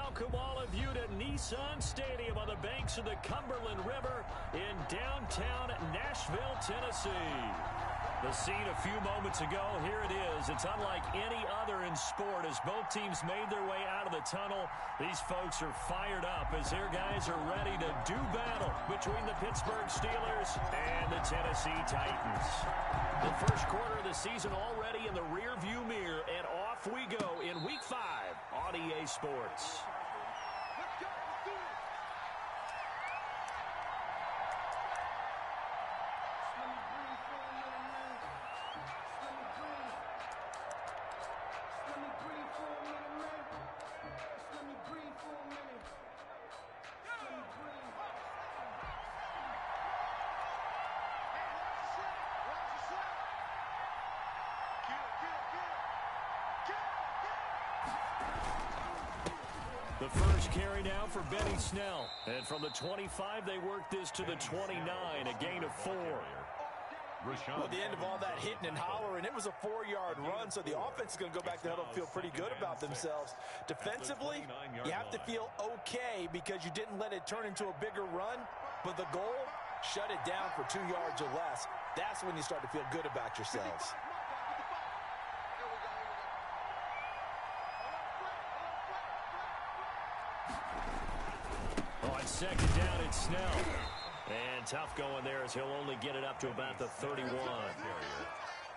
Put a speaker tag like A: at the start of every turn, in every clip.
A: welcome all of you to Nissan Stadium on the banks of the Cumberland River in downtown Nashville, Tennessee. The scene a few moments ago, here it is. It's unlike any other in sport as both teams made their way out of the tunnel. These folks are fired up as their guys are ready to do battle between the Pittsburgh Steelers and the Tennessee Titans. The first quarter of the season already in the rearview mirror, and off we go in Week 5 on EA Sports. The first carry now for Benny Snell. And from the 25, they work this to the 29, a gain of 4.
B: Well, at the end of all that hitting and hollering, it was a 4-yard run, so the offense is going to go back to the huddle and feel pretty good about themselves. Defensively, you have to feel okay because you didn't let it turn into a bigger run, but the goal, shut it down for 2 yards or less. That's when you start to feel good about yourselves.
A: On second down, it's Snell. And tough going there as he'll only get it up to about the 31.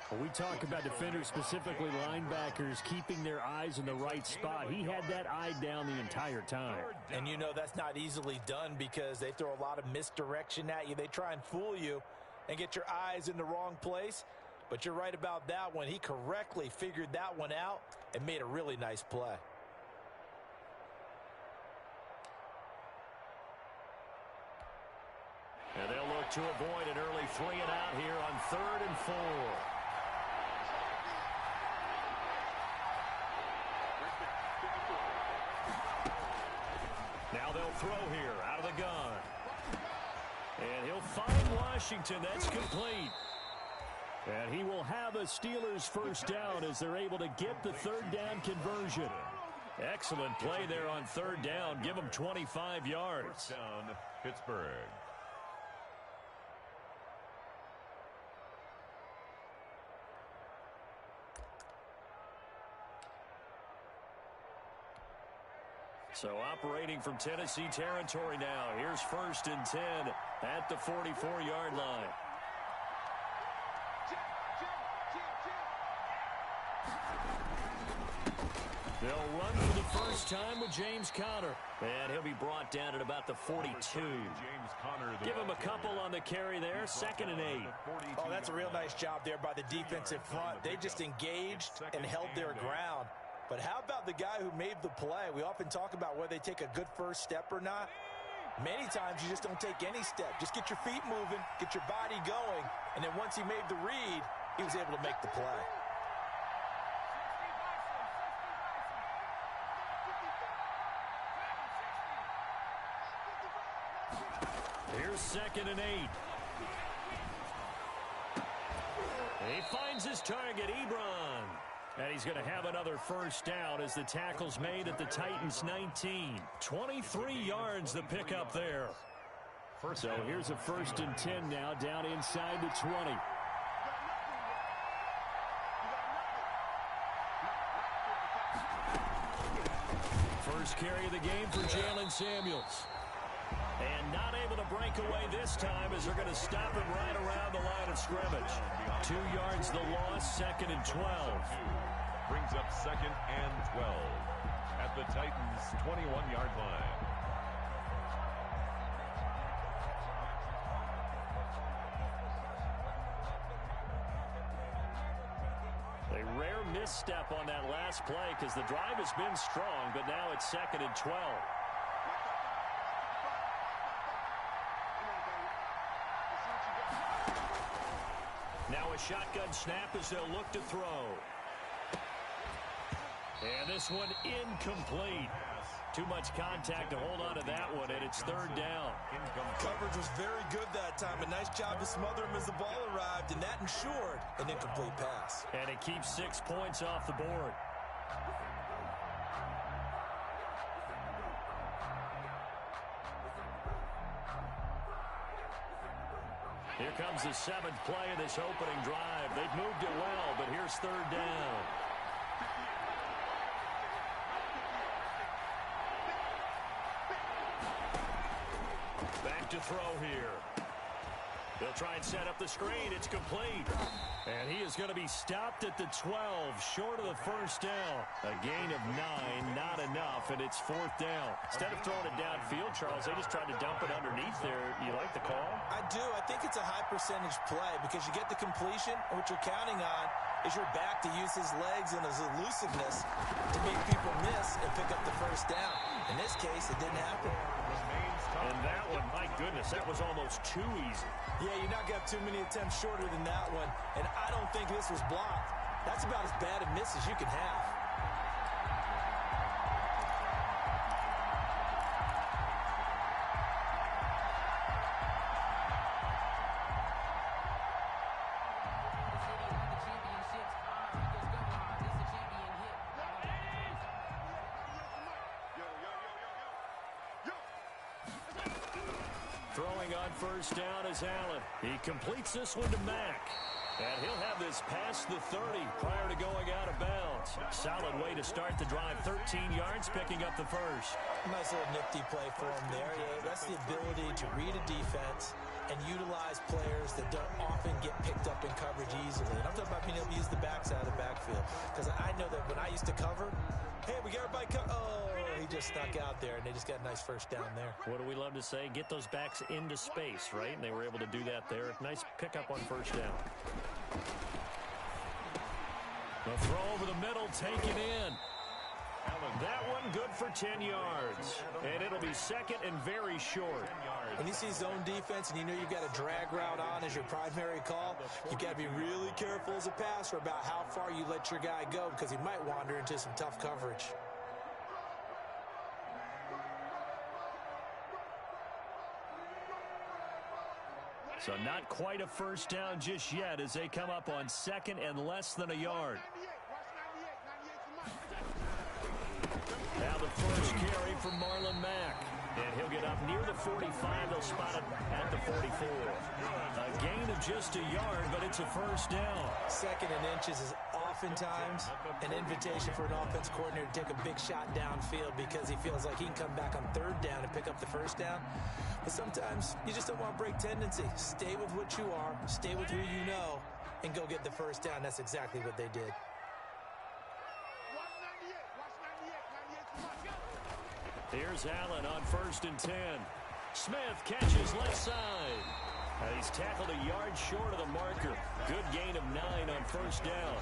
C: When we talk about defenders, specifically linebackers, keeping their eyes in the right spot, he had that eye down the entire time.
B: And you know that's not easily done because they throw a lot of misdirection at you. They try and fool you and get your eyes in the wrong place. But you're right about that one. He correctly figured that one out and made a really nice play.
A: And they'll look to avoid an early 3 and out here on 3rd and 4. Now they'll throw here out of the gun. And he'll find Washington. That's complete. And he will have a Steelers first down as they're able to get the 3rd down conversion. Excellent play there on 3rd down. Give them 25 yards.
D: First down, Pittsburgh.
A: So operating from Tennessee territory now. Here's 1st and 10 at the 44-yard line. They'll run for the first time with James Conner. And he'll be brought down at about the 42. Give him a couple on the carry there. 2nd and 8.
B: Oh, that's a real nice job there by the defensive front. They just engaged and held their ground. But how about the guy who made the play? We often talk about whether they take a good first step or not. Many times you just don't take any step. Just get your feet moving, get your body going, and then once he made the read, he was able to make the play.
A: Here's 2nd and 8. He finds his target, Ebron. And he's going to have another first down as the tackle's made at the Titans' 19. 23 yards the pickup there. So here's a 1st and 10 now down inside the 20. First carry of the game for Jalen Samuels. And not able to break away this time as they're going to stop him right around the line of scrimmage. 2 yards the loss, 2nd and 12.
D: Brings up 2nd and 12 at the Titans' 21-yard line.
A: A rare misstep on that last play because the drive has been strong, but now it's 2nd and 12. Now a shotgun snap as they'll look to throw. And this one incomplete. Too much contact to hold on to that one, and it's 3rd down.
B: Coverage was very good that time. A nice job to smother him as the ball arrived, and that ensured an incomplete pass.
A: And it keeps 6 points off the board. Here comes the 7th play of this opening drive. They've moved it well, but here's 3rd down. Back to throw here. They'll try and set up the screen. It's complete. And he is going to be stopped at the 12, short of the first down. A gain of 9, not enough, and it's 4th down. Instead of throwing it downfield, Charles, they just tried to dump it underneath there. You like the call?
B: I do. I think it's a high-percentage play because you get the completion, and what you're counting on is your back to use his legs and his elusiveness to make people miss and pick up the first down. In this case, it didn't happen.
A: And that one, my goodness, that was almost too easy.
B: Yeah, you're not going to have too many attempts shorter than that one. And I don't think this was blocked. That's about as bad a miss as you can have.
A: Throwing on first down is Allen. He completes this one to Mack. And he'll have this past the 30 prior to going out of bounds. Solid way to start the drive. 13 yards, picking up the first.
B: Nice little nifty play for him there. Yeah, that's the ability to read a defense and utilize players that don't often get picked up in coverage easily. And I'm talking about being able to use the backside of the backfield. Because I know that when I used to cover, hey, we got everybody oh, he just snuck out there, and they just got a nice first down there.
A: What do we love to say? Get those backs into space, right? And they were able to do that there. Nice pickup on first down. The throw over the middle, taken in. That one good for 10 yards. And it'll be 2nd and very short.
B: When you see zone defense and you know you've got a drag route on as your primary call, you've got to be really careful as a passer about how far you let your guy go because he might wander into some tough coverage.
A: So not quite a first down just yet as they come up on 2nd and less than a yard. Now the first carry from Marlon Mack. And he'll get up near the 45. They'll spot it at the 44. A gain of just a yard, but it's a first down.
B: 2nd and inches is oftentimes an invitation for an offense coordinator to take a big shot downfield because he feels like he can come back on 3rd down and pick up the first down. But sometimes you just don't want to break tendency. Stay with what you are, stay with who you know, and go get the first down. That's exactly what they did.
A: Here's Allen on 1st and 10. Smith catches left side. And he's tackled a yard short of the marker. Good gain of 9 on first down.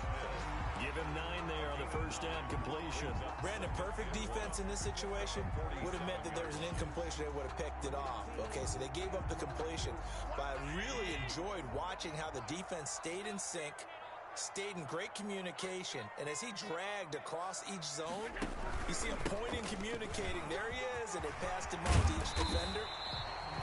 A: Give him 9 there on the first down completion.
B: Brandon, perfect defense in this situation would have meant that there was an incompletion that would have picked it off. Okay, so they gave up the completion. But I really enjoyed watching how the defense stayed in sync, stayed in great communication, and as he dragged across each zone, you see him pointing, communicating. There he is, and they passed him off to each defender.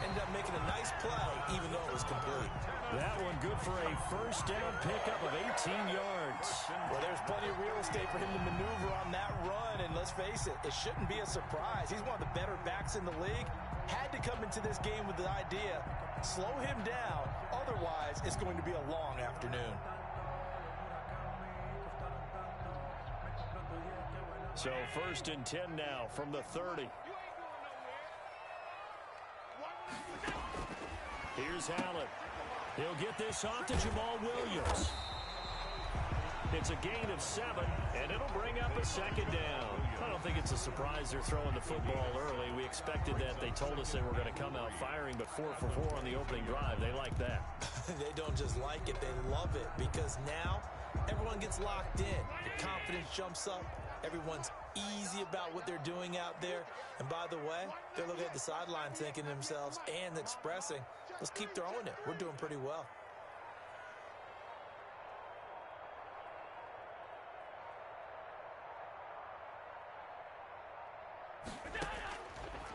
B: Ended up making a nice play, even though it was complete.
A: That one good for a first down pickup of 18 yards.
B: Well, there's plenty of real estate for him to maneuver on that run, and let's face it, it shouldn't be a surprise. He's one of the better backs in the league. Had to come into this game with the idea, slow him down, otherwise it's going to be a long afternoon.
A: So 1st and 10 now from the 30. Here's Allen. He'll get this off to Jamal Williams. It's a gain of 7, and it'll bring up a 2nd down. I don't think it's a surprise they're throwing the football early. We expected that. They told us they were going to come out firing, but 4 for 4 on the opening drive. They like that.
B: They don't just like it, they love it, because now everyone gets locked in. The confidence jumps up. Everyone's easy about what they're doing out there. And by the way, they're looking at the sideline thinking to themselves and expressing, let's keep throwing it. We're doing pretty well.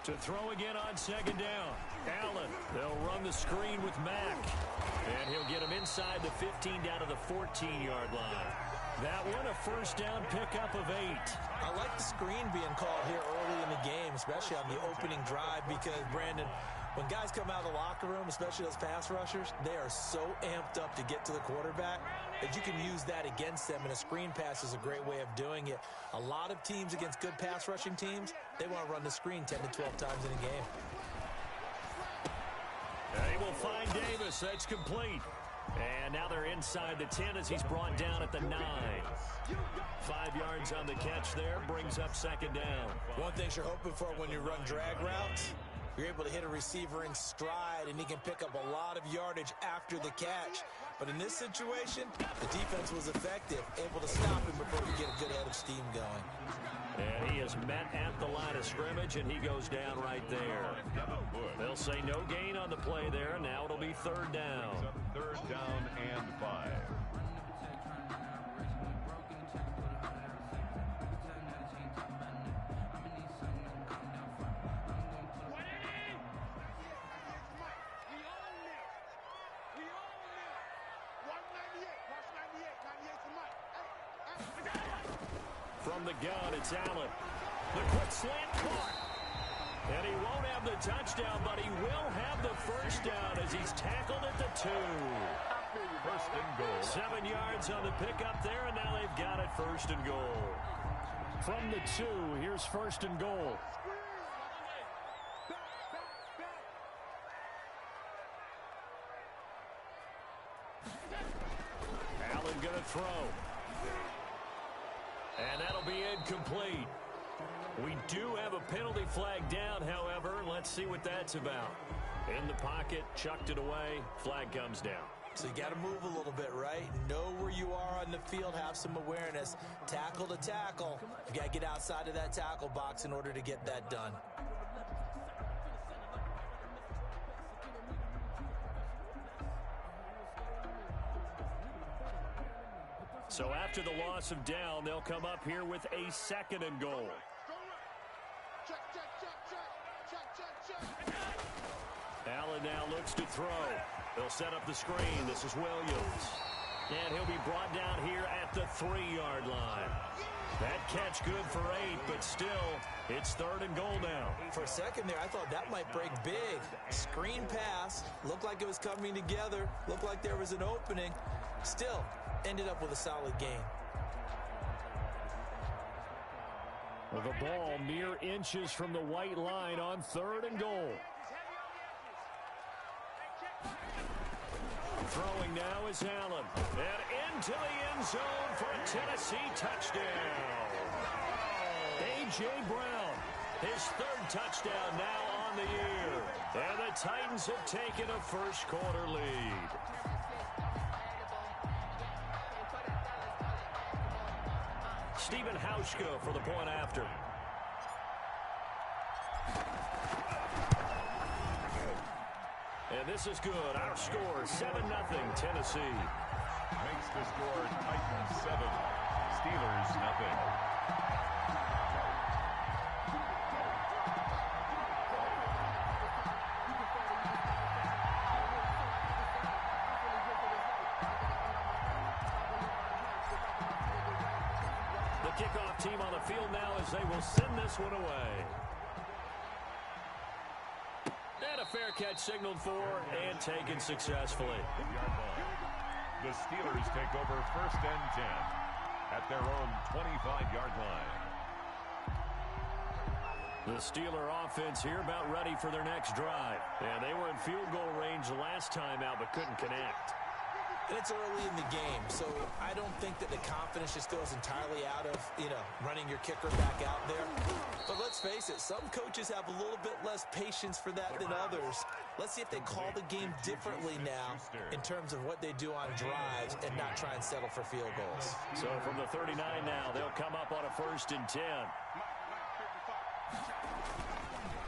A: To throw again on 2nd down. Allen, they'll run the screen with Mack. And he'll get him inside the 15 down to the 14-yard line. That one a first down pickup of 8.
B: I like the screen being called here early in the game, especially on the opening drive, because, Brandon, When guys come out of the locker room, especially those pass rushers, they are so amped up to get to the quarterback that you can use that against them, and a screen pass is a great way of doing it. A lot of teams against good pass rushing teams, they want to run the screen 10 to 12 times in a game.
A: They will find Davis. That's complete. And now they're inside the 10 as he's brought down at the 9. 5 yards on the catch there, brings up second down.
B: One thing you're hoping for when you run drag routes, you're able to hit a receiver in stride, and he can pick up a lot of yardage after the catch. But in this situation, the defense was effective, able to stop him before he get a good head of steam going.
A: And he is met at the line of scrimmage, and he goes down right there. They'll say no gain on the play there. Now it'll be third down.
D: Third down and 5.
A: From the gun, it's Allen. The quick slant caught. And he won't have the touchdown, but he will have the first down as he's tackled at the 2.
D: First and goal.
A: 7 yards on the pickup there, and now they've got it first and goal.
C: From the 2, here's first and goal.
A: Allen going to throw. And that'll be incomplete. We do have a penalty flag down, however. Let's see what that's about. In the pocket, chucked it away, flag comes down.
B: So you got to move a little bit, right? Know where you are on the field, have some awareness. Tackle to tackle. You got to get outside of that tackle box in order to get that done.
A: So after the loss of down, they'll come up here with a second and goal. Allen now looks to throw. They'll set up the screen. This is Williams. And he'll be brought down here at the 3-yard line. That catch good for 8, but still, it's third and goal now.
B: For a second there, I thought that might break big. Screen pass. Looked like it was coming together. Looked like there was an opening. Still, ended up with a solid gain.
C: Well, the ball mere inches from the white line on third and goal.
A: Throwing now is Allen. And into the end zone for a Tennessee touchdown. A.J. Brown, his third touchdown now on the year. And the Titans have taken a first-quarter lead. Stephen Hauschka for the point after. And this is good. Our score, 7-0 Tennessee.
D: Makes the score Titans 7, Steelers nothing.
A: The kickoff team on the field now as they will send this one away. And a fair catch signaled for and taken successfully.
D: The Steelers take over first and 10 at their own 25-yard line.
A: The Steeler offense here about ready for their next drive. And they were in field goal range last time out but couldn't connect.
B: And it's early in the game, so I don't think that the confidence just goes entirely out of, running your kicker back out there. But let's face it, some coaches have a little bit less patience for that than others. Let's see if they call the game differently now in terms of what they do on drives and not try and settle for field goals.
A: So from the 39 now, they'll come up on a first and 10.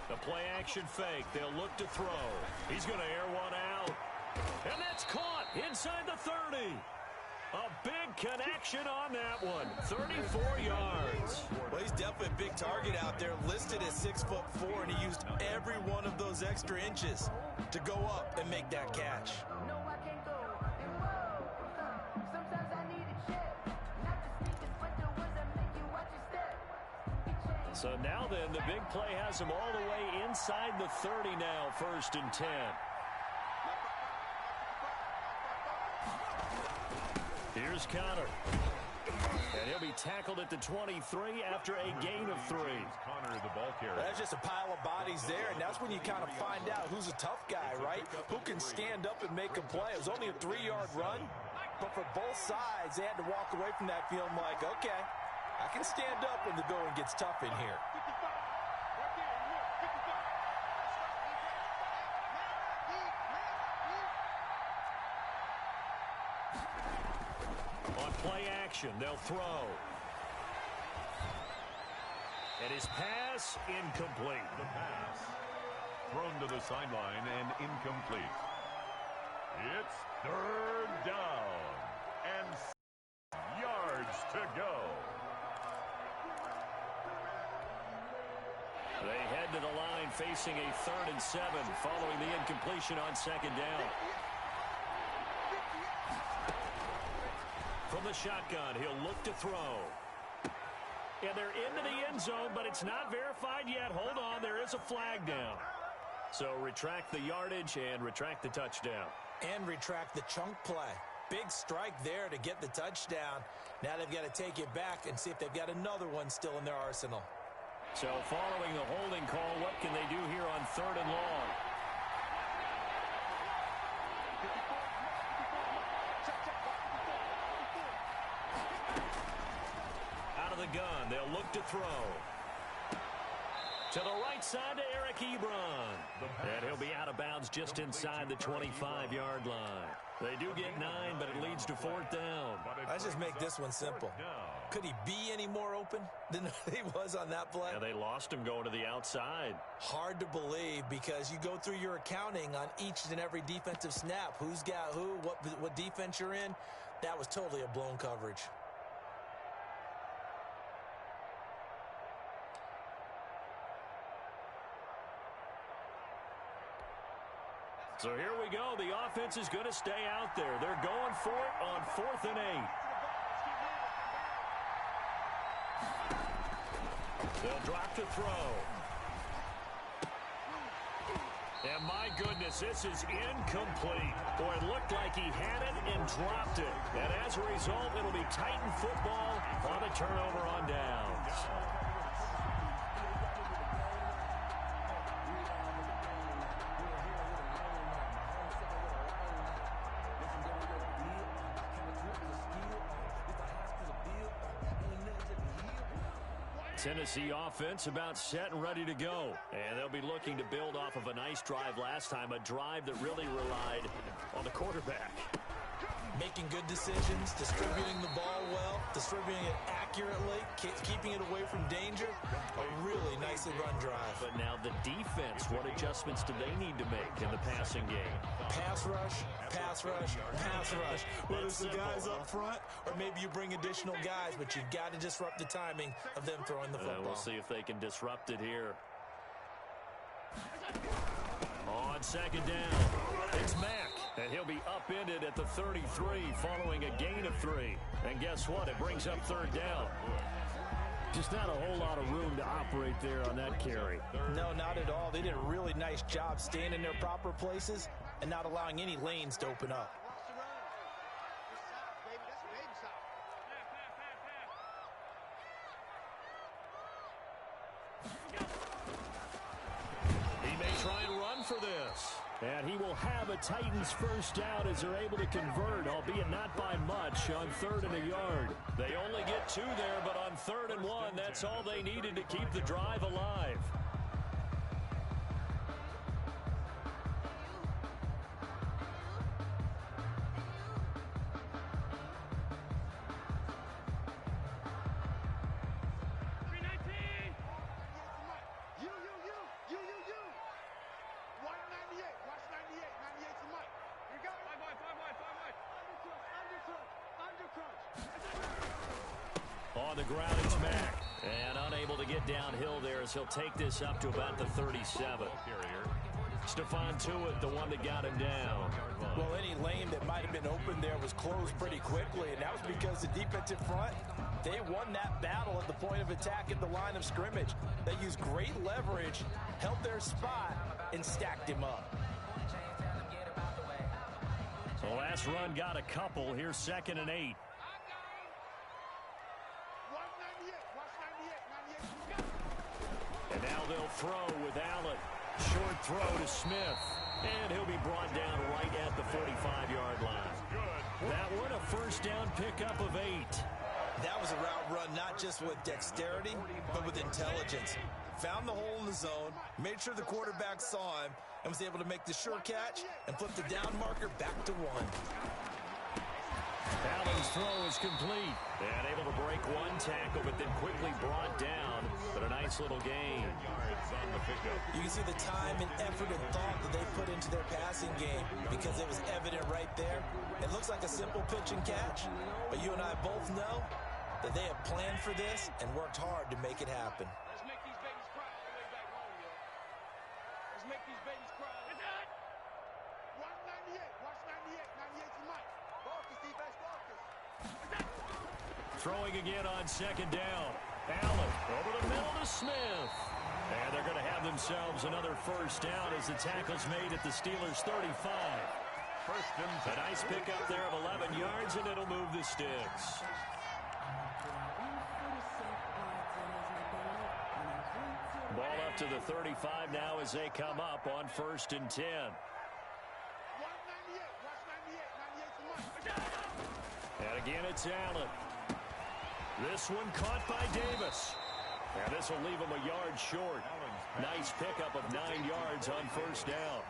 A: The play action fake. They'll look to throw. He's going to air one out. And that's caught inside the 30. A big connection on that one. 34 yards.
B: Well, he's definitely a big target out there, listed at 6'4", and he used every one of those extra inches to go up and make that catch.
A: So now then, the big play has him all the way inside the 30 now, 1st and 10. Here's Connor. And he'll be tackled at the 23 after a gain of 3.
D: Connor, the ball carrier.
B: That's just a pile of bodies there, and that's when you kind of find out who's a tough guy, right? Who can stand up and make a play. It was only a 3-yard run, but for both sides, they had to walk away from that feeling like, okay, I can stand up when the going gets tough in here.
A: On play action, they'll throw. And his pass, incomplete.
D: The pass thrown to the sideline and incomplete. It's 3rd down and 6 yards to go.
A: They head to the line facing a 3rd and 7 following the incompletion on 2nd down. From the shotgun, he'll look to throw. And they're into the end zone, but it's not verified yet. Hold on, there is a flag down. So retract the yardage and retract the touchdown.
B: And retract the chunk play. Big strike there to get the touchdown. Now they've got to take it back and see if they've got another one still in their arsenal.
A: So following the holding call, what can they do here on 3rd and long? Out of the gun, they'll look to throw. To the right side to Eric Ebron. And he'll be out of bounds just inside the 25-yard line. They do get 9, but it leads to 4th down.
B: Let's just make this one simple. Could he be any more open than he was on that play?
A: Yeah, they lost him going to the outside.
B: Hard to believe because you go through your accounting on each and every defensive snap. Who's got who, what defense you're in. That was totally a blown coverage.
A: So here we go. The offense is going to stay out there. They're going for it on 4th and 8. They'll drop to throw. And my goodness, this is incomplete. Boy, it looked like he had it and dropped it. And as a result, it'll be Titan football on a turnover on downs. Tennessee offense about set and ready to go. And they'll be looking to build off of a nice drive last time, a drive that really relied on the quarterback.
B: Making good decisions, distributing the ball well, distributing it accurately, keeping it away from danger. A really nicely run drive.
A: But now the defense, what adjustments do they need to make in the passing game?
B: Pass rush, pass rush, pass rush. Whether it's the guys up front or maybe you bring additional guys, but you've got to disrupt the timing of them throwing the football.
A: We'll see if they can disrupt it here. On 2nd down, it's Mack, and he'll be upended at the 33 following a gain of 3. And guess what? It brings up 3rd down.
C: Just not a whole lot of room to operate there on that carry.
B: No, not at all. They did a really nice job staying in their proper places and not allowing any lanes to open up.
A: He may try and run for this.
C: And he will have a Titans first down as they're able to convert, albeit not by much, on 3rd and a yard.
A: They only get 2 there, but on 3rd and 1, that's all they needed to keep the drive alive. On the ground, it's Mack. And unable to get downhill there as he'll take this up to about the 37.
D: Carrier
A: Stephon Tuitt, the one that got him down.
B: Well, any lane that might have been open there was closed pretty quickly, and that was because the defensive front, they won that battle at the point of attack at the line of scrimmage. They used great leverage, held their spot, and stacked him up.
A: The last run got a couple. Here's 2nd and 8. And now they'll throw with Allen. Short throw to Smith. And he'll be brought down right at the 45-yard line. That one a first down pickup of 8.
B: That was a route run not just with dexterity, but with intelligence. Found the hole in the zone, made sure the quarterback saw him, and was able to make the sure catch and flip the down marker back to 1.
A: Allen's throw is complete. And able to break one tackle, but then quickly brought down. But a nice little gain.
B: You can see the time and effort and thought that they put into their passing game because it was evident right there. It looks like a simple pitch and catch, but you and I both know that they have planned for this and worked hard to make it happen.
E: Let's make these babies cry all the way back home, yo. Let's make these babies cry. Watch 98. Watch 98. 98 to Mike. Focus, defense, focus.
A: Throwing again on 2nd down. Allen over the middle to Smith. And they're going to have themselves another first down as the tackle's made at the Steelers' 35. A nice pickup there of 11 yards, and it'll move the sticks. Ball up to the 35 now as they come up on 1st and 10. And again, it's Allen. This one caught by Davis. And this will leave him a yard short. Nice pickup of 9 yards on 1st down.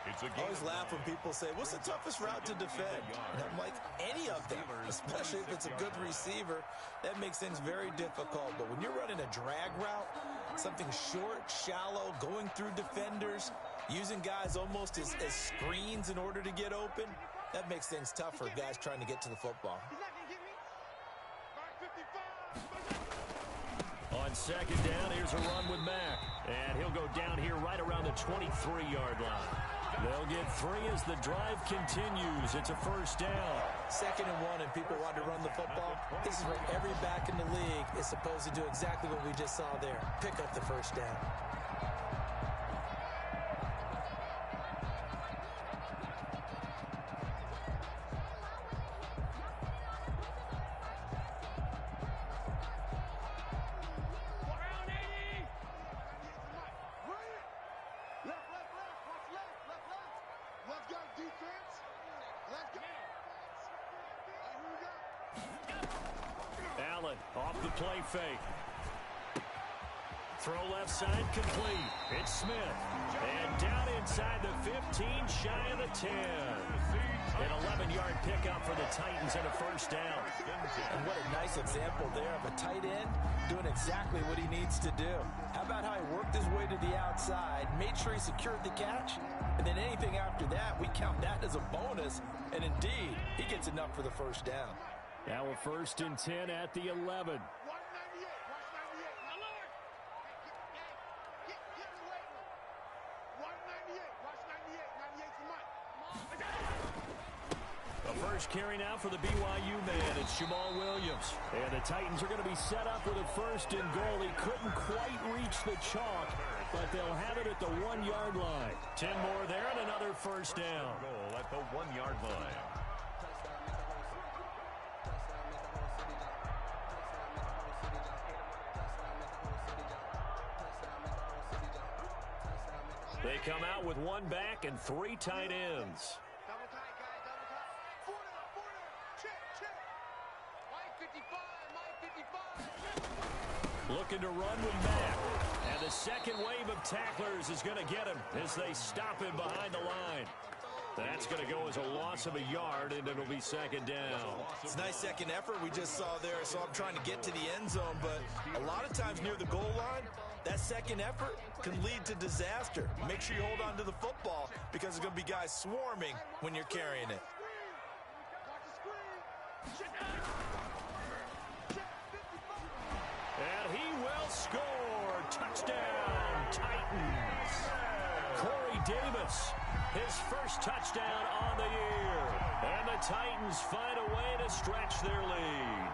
B: I always laugh when people say, what's the toughest route to defend? And I'm like, any of them, especially if it's a good receiver, that makes things very difficult. But when you're running a drag route, something short, shallow, going through defenders, using guys almost as screens in order to get open, that makes things tough for guys trying to get to the football.
A: On 2nd down, here's a run with Mack. And he'll go down here right around the 23-yard line. They'll get 3 as the drive continues. It's a first down.
B: 2nd and 1, and people want to run the football. This is where every back in the league is supposed to do exactly what we just saw there. Pick up the first down.
A: Allen off the play fake. Throw left side complete. It's Smith. And down inside the 15, shy of the 10. An 11-yard pickup for the Titans and a first down.
B: And what a nice example there of a tight end doing exactly what he needs to do. How about how he worked his way to the outside, made sure he secured the catch, and then anything after that, we count that as a bonus. And indeed, he gets enough for the first down.
C: Now a 1st and 10 at the 11.
A: The first carry now for the BYU man. It's Jamal Williams. And the Titans are going to be set up with a 1st and goal. He couldn't quite reach the chalk, but they'll have it at the 1-yard line. 10 more there and another first down.
D: Goal at the 1-yard line.
A: They come out with 1 back and 3 tight ends.
E: Double tight, guys, double tight. Border. Check. Mike 55.
A: Looking to run with Mack. And the second wave of tacklers is going to get him as they stop him behind the line. That's going to go as a loss of a yard, and it'll be 2nd down.
B: It's a nice second effort we just saw there. So I'm trying to get to the end zone, but a lot of times near the goal line, that second effort can lead to disaster. Make sure you hold on to the football because there's going to be guys swarming when you're carrying it. And
A: he will score. Touchdown, Titans. Corey Davis, his first touchdown on the year. And the Titans find a way to stretch their lead.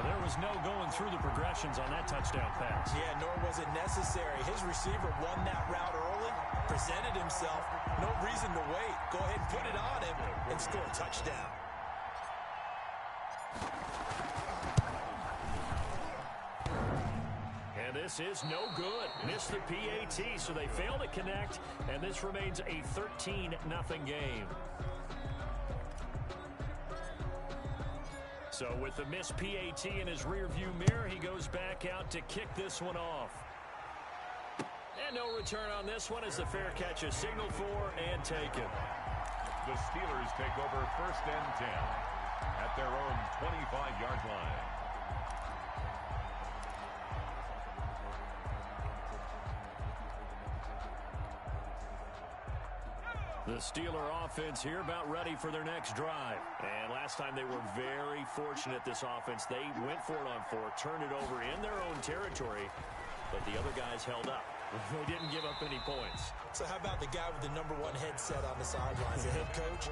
A: There was no going through the progressions on that touchdown pass.
B: Yeah, nor was it necessary. His receiver won that route early, presented himself. No reason to wait. Go ahead and put it on him and score a touchdown.
A: And this is no good. Missed the PAT, so they fail to connect, and this remains a 13-0 game. So with the missed PAT in his rearview mirror, he goes back out to kick this one off. And no return on this one as the fair catch is signaled for and taken.
D: The Steelers take over 1st and 10 at their own 25-yard line.
A: The Steeler offense here about ready for their next drive. And last time they were very fortunate, this offense. They went for it on 4, turned it over in their own territory, but the other guys held up. They didn't give up any points.
B: So how about the guy with the #1 headset on the sidelines, the head coach?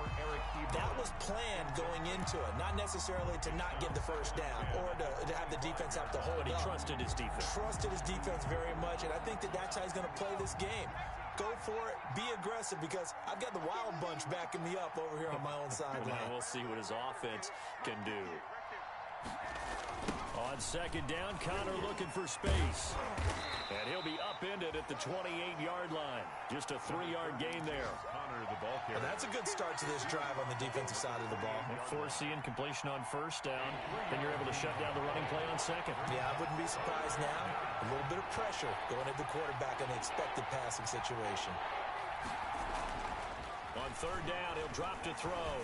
B: That was planned going into it, not necessarily to not get the first down or to have the defense have to hold
A: But he
B: up.
A: trusted his defense.
B: Trusted his defense very much, and I think that's how he's going to play this game. Go for it. Be aggressive because I've got the wild bunch backing me up over here on my own sideline.
A: We'll see what his offense can do. On 2nd down, Connor looking for space. And he'll be upended at the 28-yard line. Just a 3-yard gain there.
D: Connor, the ball carrier.
B: And that's a good start to this drive on the defensive side of the ball.
A: Foreseeing completion on 1st down. Then you're able to shut down the running play on 2nd.
B: Yeah, I wouldn't be surprised now. A little bit of pressure going at the quarterback in the expected passing situation.
A: On 3rd down, he'll drop to throw.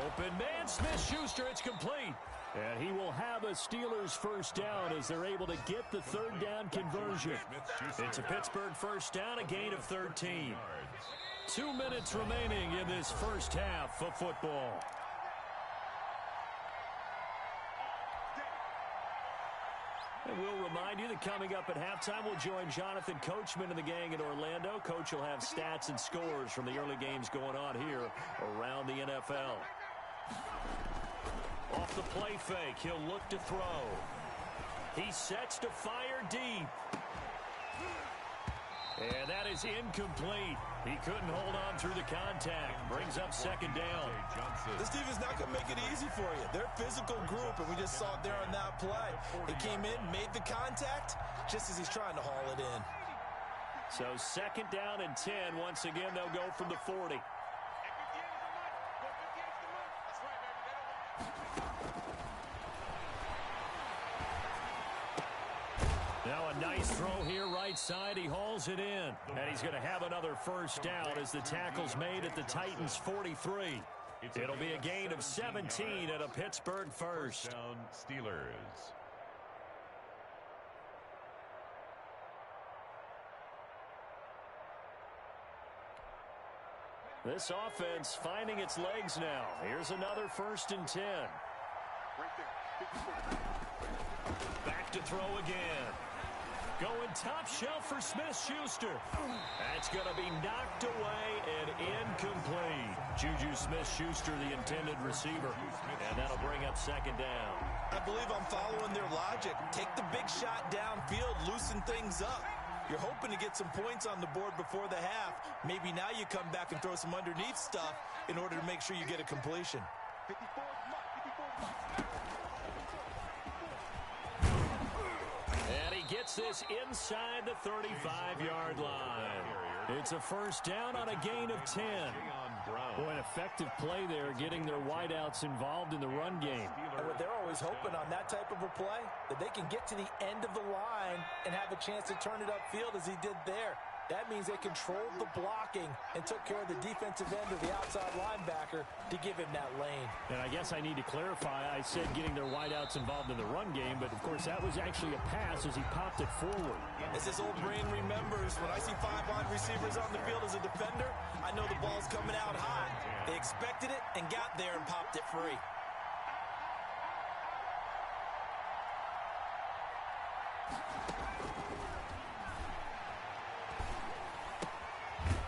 A: Open man, Smith-Schuster, it's complete. And he will have a Steelers 1st down as they're able to get the 3rd down conversion. It's a Pittsburgh 1st down, a gain of 13. 2 minutes remaining in this 1st half of football. And we'll remind you that coming up at halftime, we'll join Jonathan Coachman and the gang in Orlando. Coach will have stats and scores from the early games going on here around the NFL. Off the play fake, he'll look to throw. He sets to fire deep. And that is incomplete. He couldn't hold on through the contact. Brings up 2nd down.
B: This defense not going to make it easy for you. They're a physical group, and we just saw it there on that play. He came in, made the contact, just as he's trying to haul it in.
A: So 2nd down and 10. Once again, they'll go from the 40. Now a nice throw here right side. He hauls it in. And he's going to have another 1st down as the tackle's made at the Titans 43. It'll be a gain of 17 at a Pittsburgh 1st.
D: Down Steelers.
A: This offense finding its legs now. Here's another 1st and 10. Back to throw again. Going top shelf for Smith-Schuster. That's going to be knocked away and incomplete. Juju Smith-Schuster, the intended receiver. And that'll bring up 2nd down.
B: I believe I'm following their logic. Take the big shot downfield, loosen things up. You're hoping to get some points on the board before the half. Maybe now you come back and throw some underneath stuff in order to make sure you get a completion.
A: And he gets this inside the 35-yard line. It's a 1st down on a gain of 10. Boy, an effective play there, getting their wideouts involved in the run game.
B: And what they're always hoping on that type of a play, that they can get to the end of the line and have a chance to turn it upfield as he did there. That means they controlled the blocking and took care of the defensive end of the outside linebacker to give him that lane.
C: And I guess I need to clarify, I said getting their wideouts involved in the run game, but of course that was actually a pass as he popped it forward.
B: As this old brain remembers, when I see 5 wide receivers on the field as a defender, I know the ball's coming out hot. They expected it and got there and popped it free.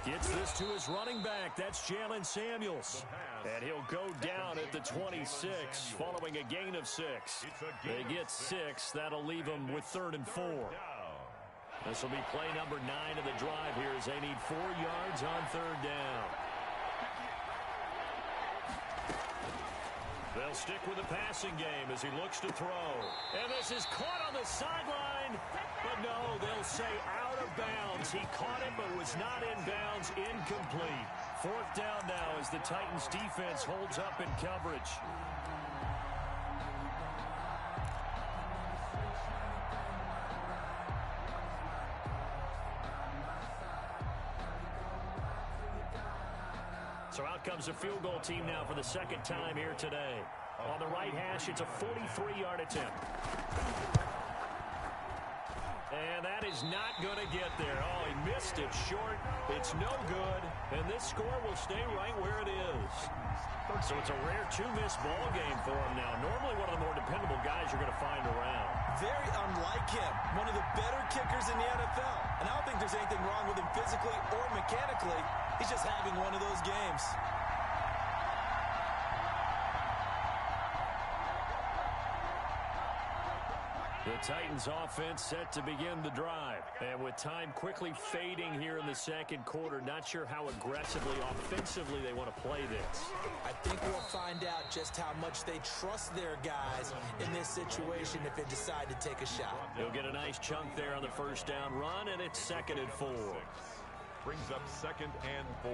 A: Gets this to his running back. That's Jalen Samuels. And he'll go down at the 26 following a gain of 6. They get 6. That'll leave them with 3rd and 4. This will be play number 9 of the drive here as they need 4 yards on 3rd down. They'll stick with the passing game as he looks to throw. And this is caught on the sideline. But no, they'll say out of bounds. He caught it but was not in bounds. Incomplete. 4th down now as the Titans defense holds up in coverage. So out comes a field goal team now for the 2nd time here today. On the right hash, it's a 43-yard attempt. And that is not going to get there. Oh, he missed it short. It's no good. And this score will stay right where it is. So it's a rare 2-miss ball game for him now. Normally one of the more dependable guys you're going to find around.
B: Very unlike him. One of the better kickers in the NFL. And I don't think there's anything wrong with him physically or mechanically. He's just having one of those games.
A: The Titans offense set to begin the drive. And with time quickly fading here in the 2nd quarter, not sure how aggressively, offensively they want to play this.
B: I think we'll find out just how much they trust their guys in this situation if they decide to take a shot.
A: He'll get a nice chunk there on the 1st down run, and it's 2nd and 4.
D: Brings up 2nd and 4.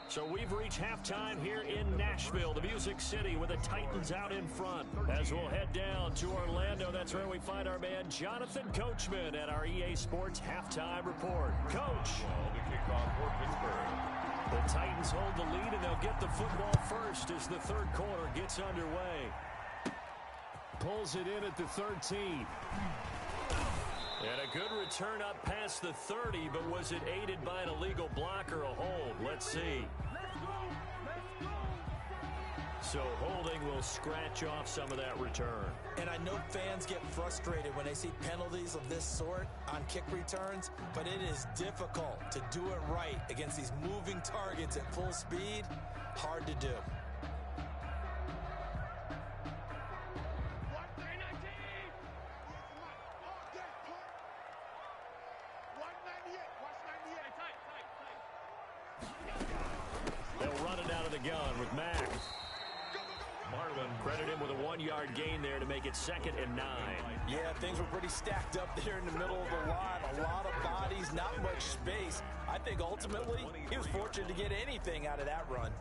A: So we've reached halftime here in Nashville, the Music City, with the Titans out in front. As we'll head down to Orlando, that's where we find our man Jonathan Coachman at our EA Sports Halftime Report. Coach.
D: The kickoff for Pittsburgh.
A: The Titans hold the lead, and they'll get the football first as the 3rd quarter gets underway. Pulls it in at the 13. And a good return up past the 30, but was it aided by an illegal block or a hold? Let's see. So holding will scratch off some of that return.
B: And I know fans get frustrated when they see penalties of this sort on kick returns, but it is difficult to do it right against these moving targets at full speed. Hard to do.
A: They'll run it out of the gun with Mack. Credit him with a 1-yard gain there to make it 2nd and 9.
B: Yeah, things were pretty stacked up there in the middle of the line. A lot of bodies, not much space. I think ultimately he was fortunate to get anything out of that run.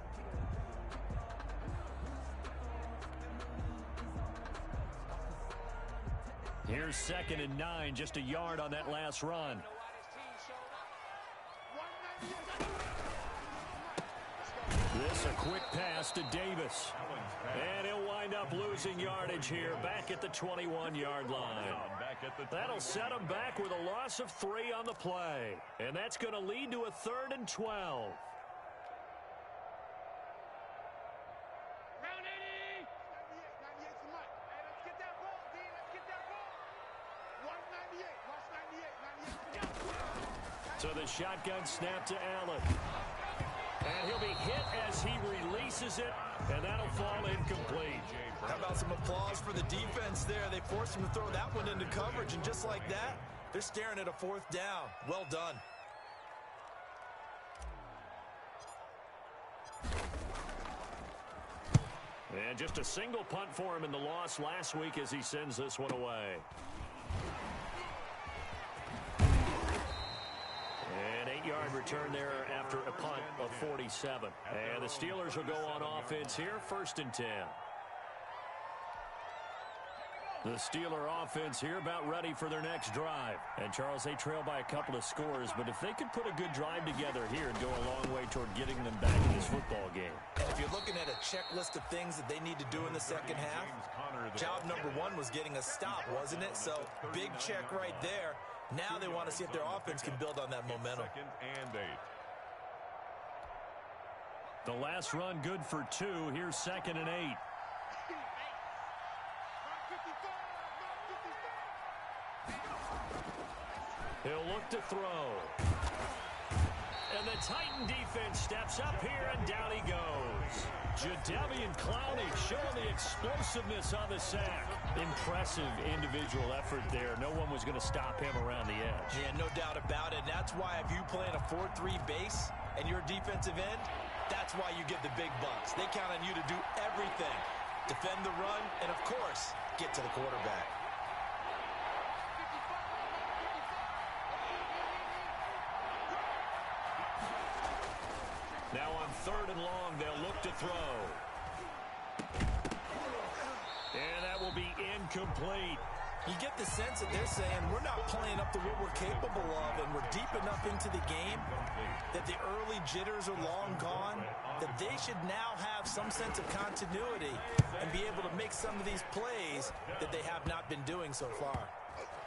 A: Here's 2nd and 9, just a yard on that last run. This a quick pass to Davis. And he'll wind up losing yardage here back at the 21-yard line. That'll set him back with a loss of 3 on the play. And that's going to lead to a 3rd and 12. So the shotgun snap to Allen. And he'll be hit as he releases it, and that'll fall incomplete.
B: How about some applause for the defense there? They forced him to throw that one into coverage, and just like that, they're staring at a 4th down. Well done.
A: And just a single punt for him in the loss last week as he sends this one away. An 8-yard return there after a punt of 47. And the Steelers will go on offense here, 1st and 10. The Steeler offense here about ready for their next drive. And, Charles, they trail by a couple of scores, but if they could put a good drive together here and go a long way toward getting them back in this football game.
B: And if you're looking at a checklist of things that they need to do in the 2nd half, job number 1 was getting a stop, wasn't it? So, big check right there. Now they want to see if their offense can build on that momentum.
D: 2nd and 8.
A: The last run good for 2. Here's 2nd and 8. He'll look to throw. And the Titan defense steps up here, and down he goes. Jadeveon Clowney showing the explosiveness on the sack. Impressive individual effort there. No one was going to stop him around the edge.
B: Yeah, no doubt about it. That's why if you play in a 4-3 base and you're a defensive end, that's why you get the big bucks. They count on you to do everything. Defend the run, and of course, get to the quarterback.
A: Now on 3rd and long, they'll look to throw. And that will be incomplete.
B: You get the sense that they're saying we're not playing up to what we're capable of, and we're deep enough into the game that the early jitters are long gone, that they should now have some sense of continuity and be able to make some of these plays that they have not been doing so far.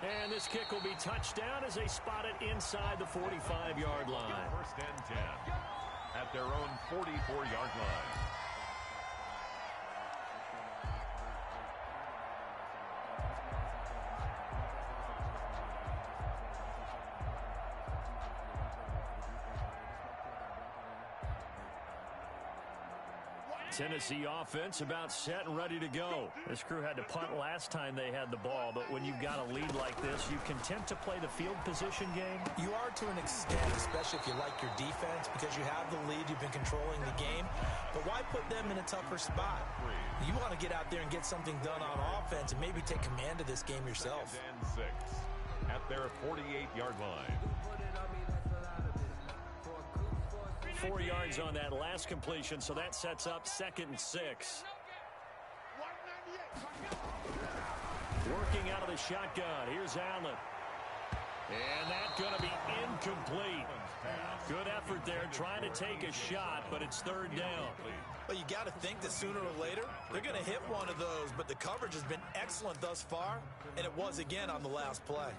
A: And this kick will be touched down as they spot it inside the 45-yard line.
D: 1st and 10 at their own 44-yard line.
A: Tennessee offense about set and ready to go. This crew had to punt last time they had the ball, but when you've got a lead like this, you content to play the field position game?
B: You are to an extent, especially if you like your defense, because you have the lead, you've been controlling the game. But why put them in a tougher spot? You want to get out there and get something done on offense and maybe take command of this game yourself.
D: 2nd and 6 at their 48-yard line.
A: 4 yards on that last completion, so that sets up 2nd and 6. Working out of the shotgun. Here's Allen. And that's going to be incomplete. Good effort there, trying to take a shot, but it's 3rd down.
B: Well, you got to think that sooner or later, they're going to hit one of those, but the coverage has been excellent thus far, and it was again on the last play.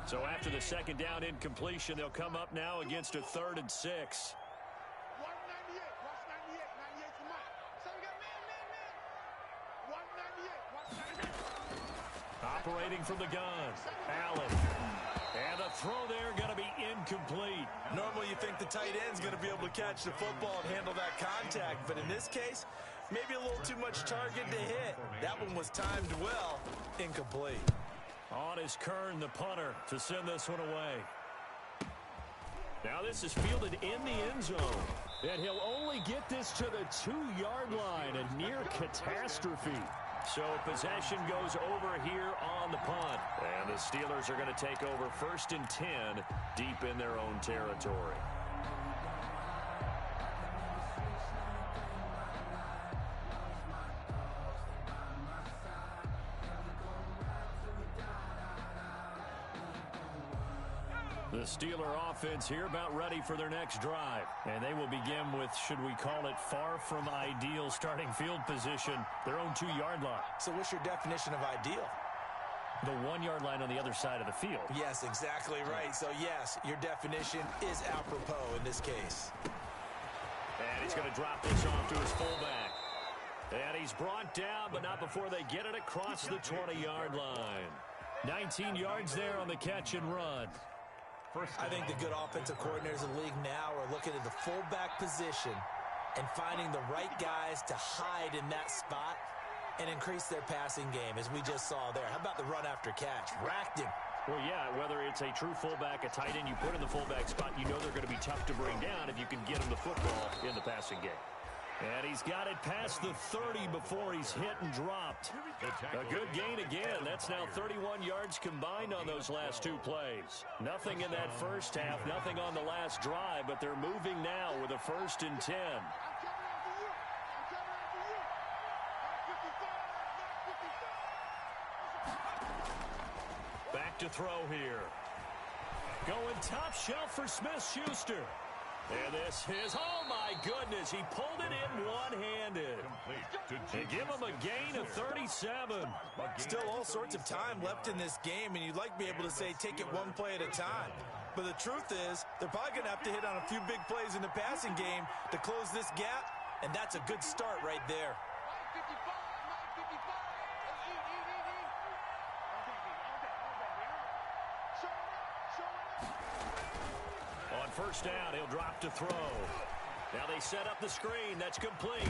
A: So after the 2nd down incompletion, they'll come up now against a 3rd and 6. Operating from the gun, Allen. And the throw there going to be incomplete.
B: Normally you think the tight end's going to be able to catch the football and handle that contact, but in this case, maybe a little too much target to hit. That one was timed well, incomplete.
A: On is Kern, the punter, to send this one away. Now this is fielded in the end zone. And he'll only get this to the 2-yard line, a near catastrophe. So possession goes over here on the punt. And the Steelers are going to take over 1st and 10 deep in their own territory. The Steeler offense here about ready for their next drive. And they will begin with, should we call it, far from ideal starting field position, their own 2-yard line.
B: So what's your definition of ideal?
A: The 1-yard line on the other side of the field.
B: Yes, exactly right. So yes, your definition is apropos in this case.
A: And he's going to drop this off to his fullback. And he's brought down, but not before they get it across the 20-yard line. 19 yards there on the catch and run.
B: I think the good offensive coordinators in the league now are looking at the fullback position and finding the right guys to hide in that spot and increase their passing game, as we just saw there. How about the run after catch? Racked him.
A: Well, yeah, whether it's a true fullback, a tight end, you put in the fullback spot, you know they're going to be tough to bring down if you can get them the football in the passing game. And he's got it past the 30 before he's hit and dropped. A good gain again. That's now 31 yards combined on those last 2 plays. Nothing in that first half, nothing on the last drive, but they're moving now with a 1st and 10. Back to throw here. Going top shelf for Smith-Schuster. And this is, oh my goodness, he pulled it in one-handed. They give him a gain of 37.
B: Still all sorts of time left in this game, and you'd like to be able to say take it one play at a time. But the truth is, they're probably going to have to hit on a few big plays in the passing game to close this gap And that's a good start right there.
E: 955, 955.
A: On first down, he'll drop to throw. Now they set up the screen. That's complete.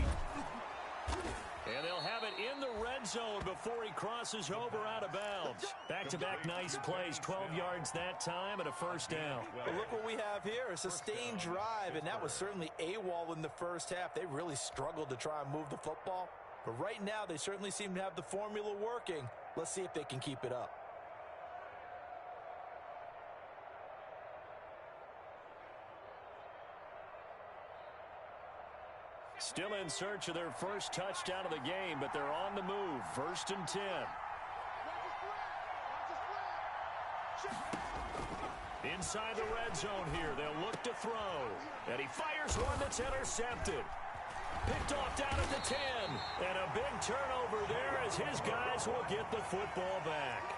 A: And they'll have it in the red zone before he crosses over out of bounds. Back-to-back nice plays, 12 yards that time and a first down.
B: Well, look what we have here, a sustained drive, and that was certainly AWOL in the first half. They really struggled to try and move the football. But right now, they certainly seem to have the formula working. Let's see if they can keep it up.
A: Still in search of their first touchdown of the game, but they're on the move. First and 10. Inside the red zone here, they'll look to throw. And he fires one that's intercepted. Picked off down at the 10. And a big turnover there as his guys will get the football back.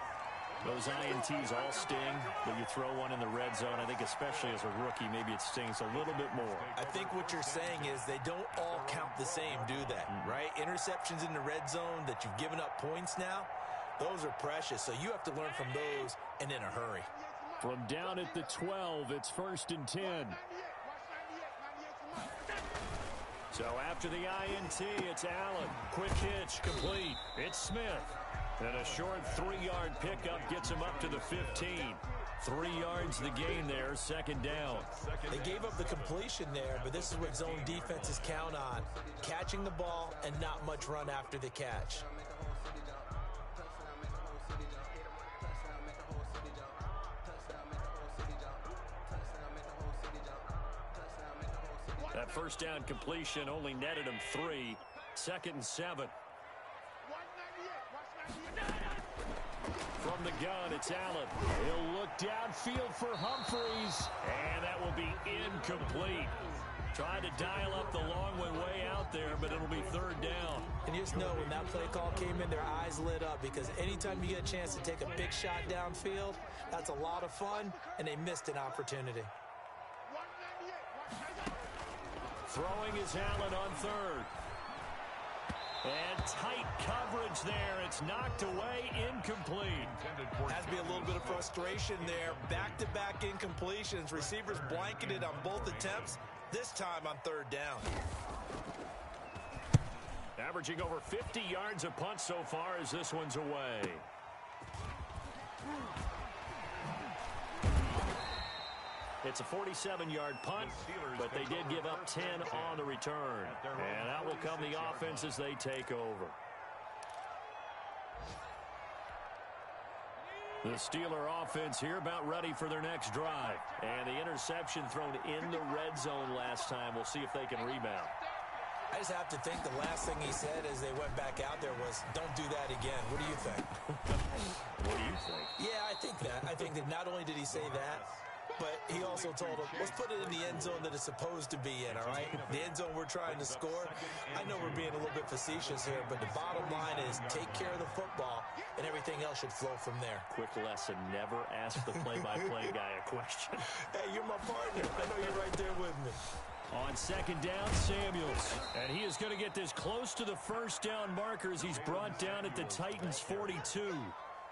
A: Those INTs all sting, but you throw one in the red zone. I think especially as a rookie, maybe it stings a little bit more.
B: I think what you're saying is they don't all count the same, do they? Right? Interceptions in the red zone that you've given up points now, those are precious. So you have to learn from those and in a hurry.
C: From down at the 12, it's first and 10.
A: So after the INT, it's Allen. Quick hitch, complete. It's Smith. And a short 3-yard pickup gets him up to the 15. 3 yards the gain there, second down.
B: They gave up the completion there, but this is what zone defenses count on. Catching the ball and not much run after the catch.
A: That first down completion only netted him 3. Second and 7. From the gun, it's Allen. He'll look downfield for Humphreys, and that will be incomplete. Trying to dial up the long way out there, but it'll be third down.
B: And you just know when that play call came in, their eyes lit up because anytime you get a chance to take a big shot downfield, that's a lot of fun, and they missed an opportunity.
A: Throwing is Allen on third. And tight coverage there. It's knocked away, incomplete.
B: Has to be a little bit of frustration there. Back-to-back incompletions. Receivers blanketed on both attempts, this time on third down.
A: Averaging over 50 yards a punt so far as this one's away. It's a 47-yard punt, but they did give up 10 on the return. And out will come the offense as they take over. The Steeler offense here about ready for their next drive. And the interception thrown in the red zone last time. We'll see if they can rebound.
B: I just have to think the last thing he said as they went back out there was, don't do that again. What do you think?
A: What do you think?
B: Yeah, I think that. I think that not only did he say that, but he also told him, let's put it in the end zone that it's supposed to be in, all right? The end zone we're trying to score. I know we're being a little bit facetious here, but the bottom line is take care of the football, and everything else should flow from there.
A: Quick lesson, never ask the play-by-play guy a question.
B: Hey, you're my partner. I know you're right there with me.
A: On second down, Samuels. And he is going to get this close to the first down marker as he's brought down at the Titans' 42.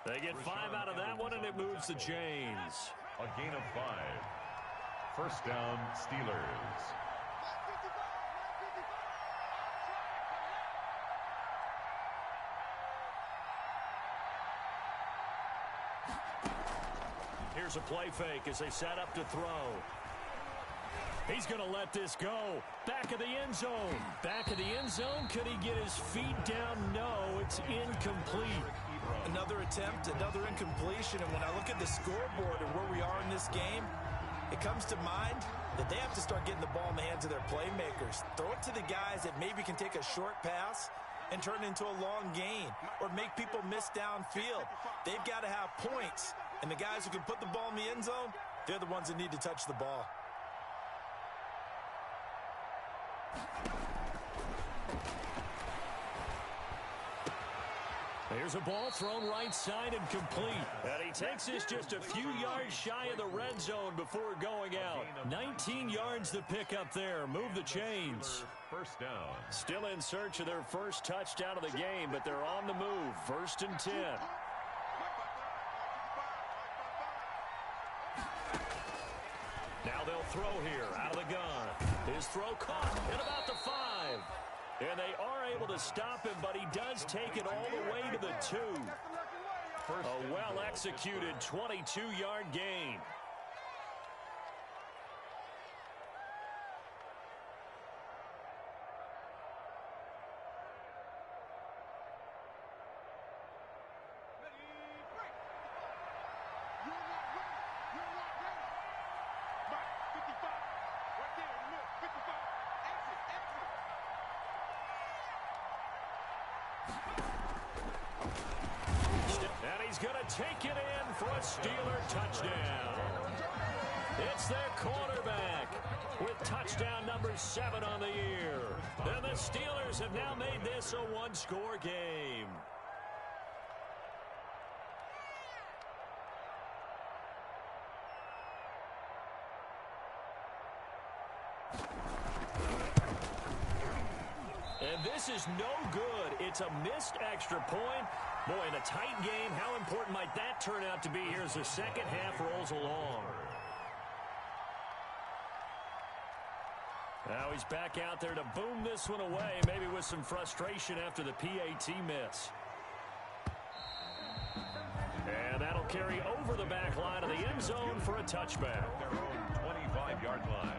A: They get 5 out of that one, and it moves the chains.
D: A gain of 5. First down, Steelers.
A: Here's a play fake as they set up to throw. He's going to let this go. Back of the end zone. Back of the end zone. Could he get his feet down? No, it's incomplete.
B: Another attempt, another incompletion, and when I look at the scoreboard and where we are in this game, it comes to mind that they have to start getting the ball in the hands of their playmakers. Throw it to the guys that maybe can take a short pass and turn it into a long gain or make people miss downfield. They've got to have points, and the guys who can put the ball in the end zone, they're the ones that need to touch the ball.
A: Here's a ball thrown right side and complete. And he takes this just a few yards shy of the red zone before going out. 19 yards to pick up there. Move the chains.
D: First down.
A: Still in search of their first touchdown of the game, but they're on the move. 1st and 10. Now they'll throw here out of the gun. His throw caught at about the 5. And they are able to stop him, but he does take it all the way to the 2. A well-executed 22-yard gain. And he's going to take it in for a Steeler touchdown. It's their quarterback with touchdown number 7 on the year. And the Steelers have now made this a one-score game. And this is no good. It's a missed extra point. Boy, in a tight game, how important might that turn out to be here as the second half rolls along? Now he's back out there to boom this one away, maybe with some frustration after the PAT miss. And that'll carry over the back line of the end zone for a touchback.
D: Their own 25-yard line.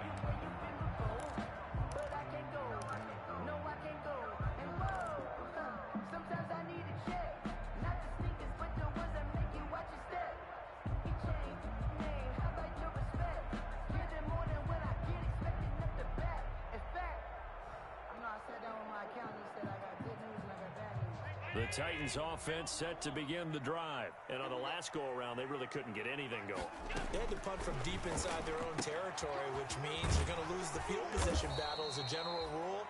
A: The Titans offense set to begin the drive. And on the last go-around, they really couldn't get anything going.
B: They had to punt from deep inside their own territory, which means they're going to lose the field position battle as a general rule.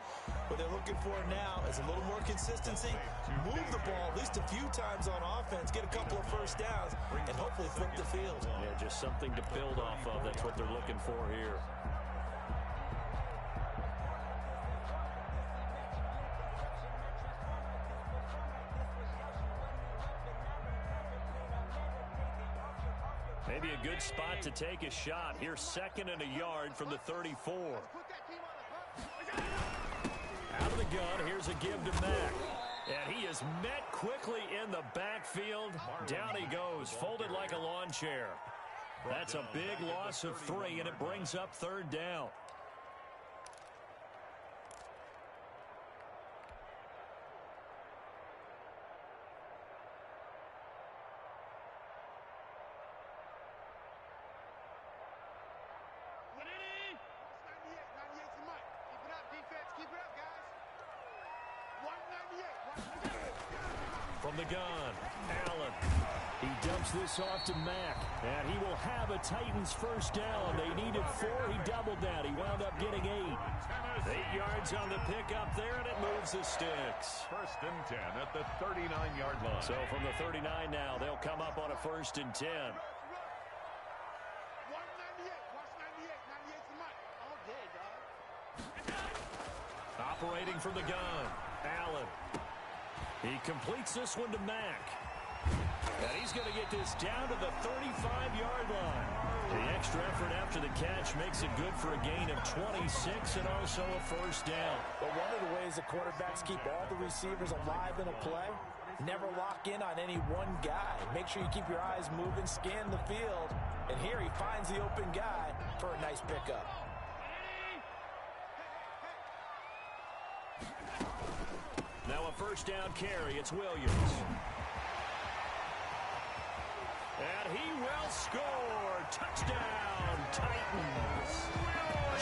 B: What they're looking for now is a little more consistency, move the ball at least a few times on offense, get a couple of first downs, and hopefully flip the field.
A: Yeah, just something to build off of. That's what they're looking for here. Maybe a good spot to take a shot. Here's 2nd and a yard from the 34. Out of the gun, here's a give to Mack. And he is met quickly in the backfield. Down he goes, folded like a lawn chair. That's a big loss of 3, and it brings up 3rd down. From the gun, Allen. He dumps this off to Mack, and he will have a Titans first down. They needed 4. He doubled that. He wound up getting 8. 8 yards on the pickup there, and it moves the sticks.
D: 1st and 10 at the 39-yard line.
A: So from the 39 now, they'll come up on a 1st and 10. Operating from the gun, Allen. He completes this one to Mack. And he's going to get this down to the 35-yard line. The extra effort after the catch makes it good for a gain of 26 and also a first down.
B: But one of the ways the quarterbacks keep all the receivers alive in a play, never lock in on any one guy. Make sure you keep your eyes moving, scan the field. And here he finds the open guy for a nice pickup.
A: Now a first down carry. It's Williams. And he will score. Touchdown, Titans.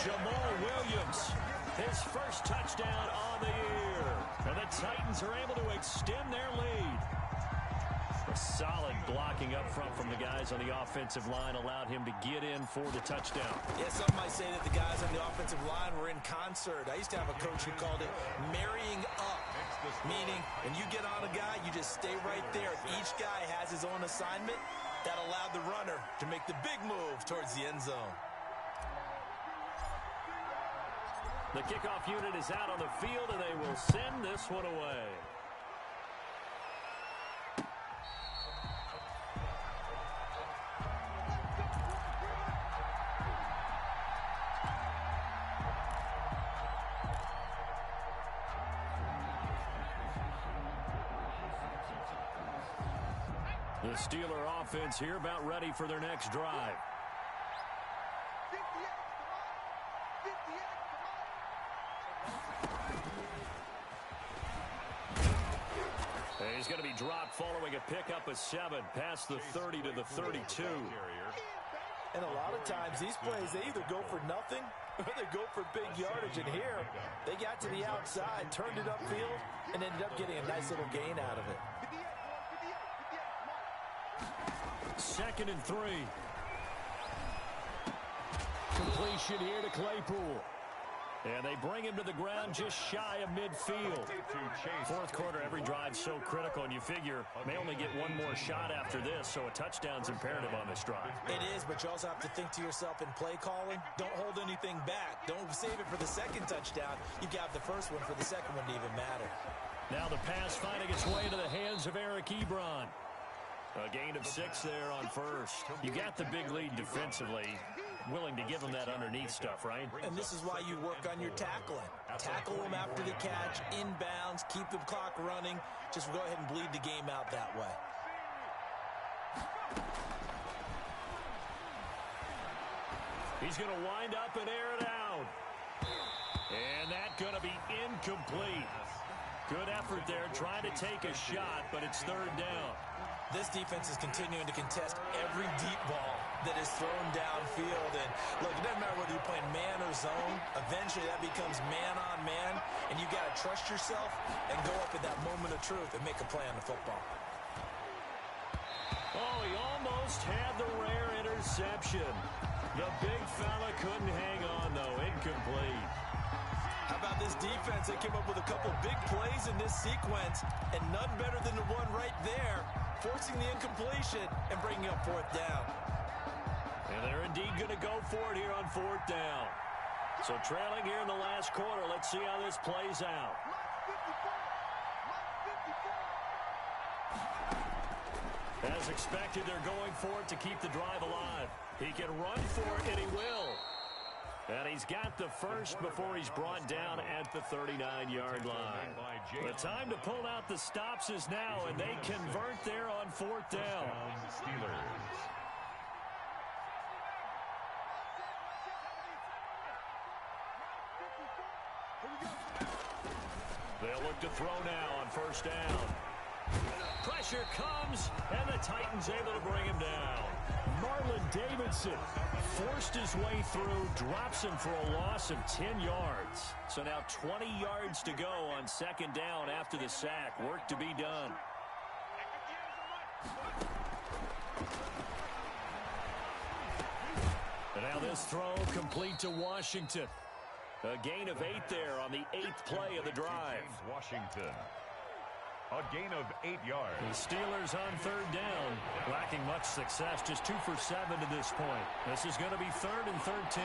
A: Jamal Williams, his first touchdown on the year. And the Titans are able to extend their lead. Solid blocking up front from the guys on the offensive line allowed him to get in for the touchdown.
B: Yeah, some might say that the guys on the offensive line were in concert. I used to have a coach who called it marrying up, meaning when you get on a guy, you just stay right there. Each guy has his own assignment. That allowed the runner to make the big move towards the end zone.
A: The kickoff unit is out on the field, and they will send this one away. The Steeler offense here about ready for their next drive. He's going to be dropped following a pickup of 7 past the 30 to the 32.
B: And a lot of times these plays, they either go for nothing or they go for big yardage. And here, they got to the outside, turned it upfield, and ended up getting a nice little gain out of it.
A: 2nd and 3. Completion here to Claypool. And they bring him to the ground just shy of midfield. 4th quarter, every drive so critical, and you figure may only get one more shot after this, so a touchdown's imperative on this drive.
B: It is, but you also have to think to yourself in play calling, don't hold anything back. Don't save it for the second touchdown. You got the first one for the second one to even matter.
A: Now the pass finding its way into the hands of Eric Ebron. A gain of 6 there on first. You got the big lead defensively. Willing to give them that underneath stuff, right?
B: And this is why you work on your tackling. Tackle them after the catch, inbounds, keep the clock running. Just go ahead and bleed the game out that way.
A: He's going to wind up and air it out. And that's going to be incomplete. Good effort there, trying to take a shot, but it's 3rd down.
B: This defense is continuing to contest every deep ball that is thrown downfield. And look, it doesn't matter whether you're playing man or zone. Eventually that becomes man on man, and you got to trust yourself and go up at that moment of truth and make a play on the football.
A: Oh, he almost had the rare interception. The big fella couldn't hang on, though. Incomplete.
B: How about this defense? They came up with a couple big plays in this sequence, and none better than the one right there, forcing the incompletion and bringing up 4th down.
A: And they're indeed going to go for it here on 4th down. So trailing here in the last quarter, let's see how this plays out. As expected, they're going for it to keep the drive alive. He can run for it, and he will. And he's got the first before he's brought down at the 39-yard line. The time to pull out the stops is now, and they convert there on 4th down.
D: Steelers.
A: They'll look to throw now on 1st down. Pressure comes, and the Titans able to bring him down. Marlon Davidson forced his way through, drops him for a loss of 10 yards. So now 20 yards to go on 2nd down after the sack. Work to be done. And now this throw complete to Washington. A gain of 8 there on the 8th play of the drive.
D: Washington. A gain of 8 yards.
A: The Steelers on 3rd down, lacking much success, just 2 for 7 to this point. This is going to be 3rd and 13.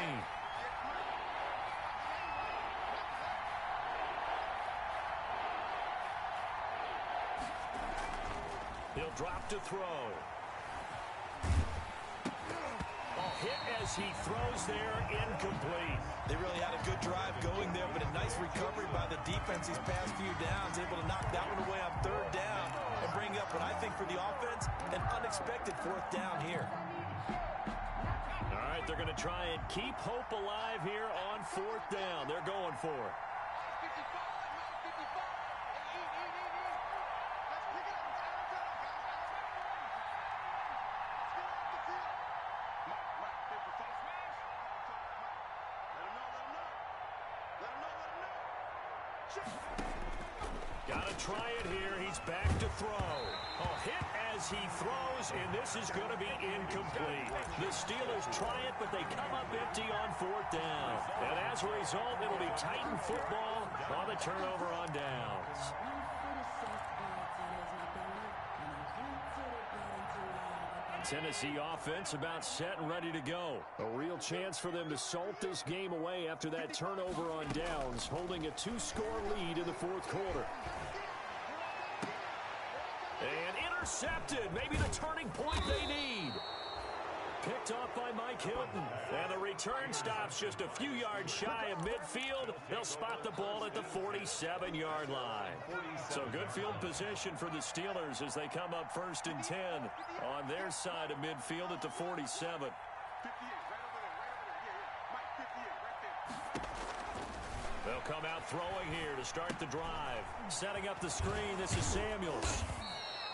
A: He'll drop to throw. Hit as he throws there, incomplete.
B: They really had a good drive going there, but a nice recovery by the defense these past few downs, able to knock that one away on 3rd down and bring up what I think for the offense, an unexpected 4th down here.
A: All right, they're going to try and keep hope alive here on 4th down. They're going for it. Gotta try it here. He's back to throw. Oh, hit as he throws, and this is going to be incomplete. The Steelers try it, but they come up empty on fourth down. And as a result, it'll be Titan football on the turnover on downs. Tennessee offense about set and ready to go. A real chance for them to salt this game away after that turnover on downs, holding a 2-score lead in the fourth quarter. And intercepted. Maybe the turning point they need. Picked off by Mike Hilton. And the return stops just a few yards shy of midfield. They'll spot the ball at the 47-yard line. So good field position for the Steelers as they come up 1st and 10 on their side of midfield at the 47. They'll come out throwing here to start the drive. Setting up the screen, this is Samuels.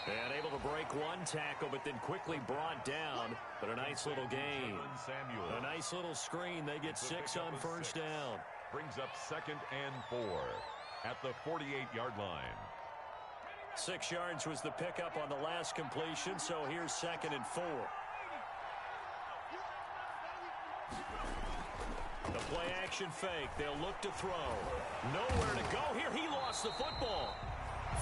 A: And able to break one tackle, but then quickly brought down. But a nice little gain. A nice little screen. They get 6 on first down.
D: Brings up 2nd and 4 at the 48-yard line.
A: 6 yards was the pickup on the last completion, so here's 2nd and 4. The play action fake. They'll look to throw. Nowhere to go here. He lost the football.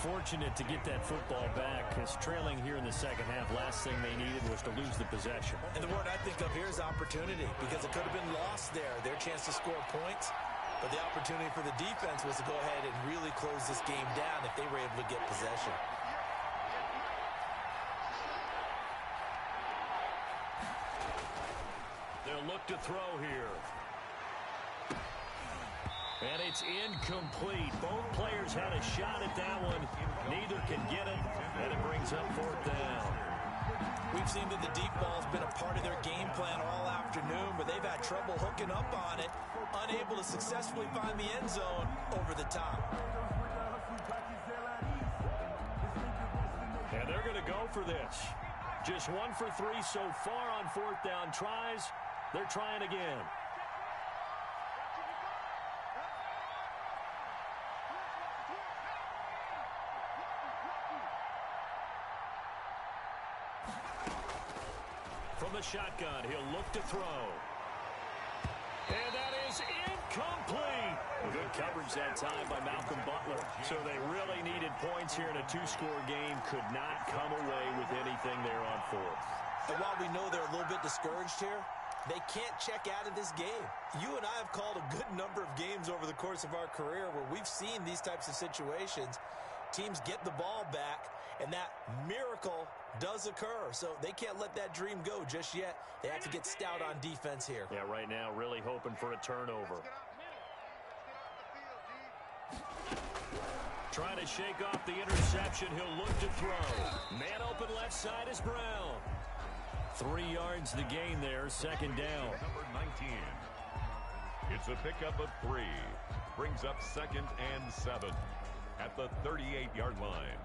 A: Fortunate to get that football back, because trailing here in the second half, last thing they needed was to lose the possession.
B: And the word I think of here is opportunity, because it could have been lost there, their chance to score points. But the opportunity for the defense was to go ahead and really close this game down if they were able to get possession.
A: They'll look to throw here. And it's incomplete. Both players had a shot at that one. Neither can get it, and it brings up 4th down.
B: We've seen that the deep ball's been a part of their game plan all afternoon, but they've had trouble hooking up on it, unable to successfully find the end zone over the top.
A: And they're going to go for this. Just 1 for 3 so far on 4th down tries. They're trying again. From the shotgun, he'll look to throw. And that is incomplete. Good coverage that time by Malcolm Butler. So they really needed points here in a 2-score game. Could not come away with anything there on 4th.
B: And while we know they're a little bit discouraged here, they can't check out of this game. You and I have called a good number of games over the course of our career where we've seen these types of situations. Teams get the ball back, and that miracle does occur. So they can't let that dream go just yet. They have to get stout on defense here.
A: Yeah, right now really hoping for a turnover. Trying to shake off the interception. He'll look to throw. Man open left side is Brown. 3 yards to gain there, 2nd down.
D: Number 19. It's a pickup of 3. Brings up 2nd and 7 at the 38-yard line.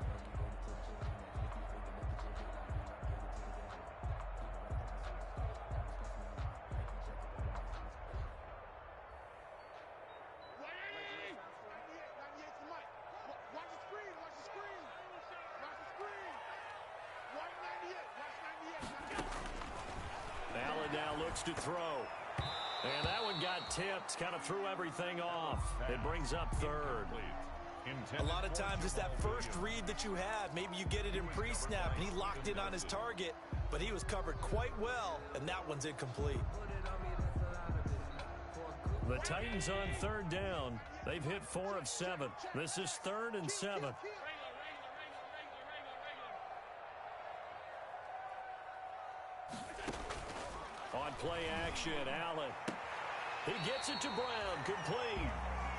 A: Allen now looks to throw. And that one got tipped, kind of threw everything off. It brings up 3rd.
B: A lot of times it's that first read that you have. Maybe you get it in pre-snap, and he locked in on his target, but he was covered quite well, and that one's incomplete.
A: The Titans on 3rd down. They've hit 4 of 7. This is 3rd and 7. On play action, Allen. He gets it to Brown, complete.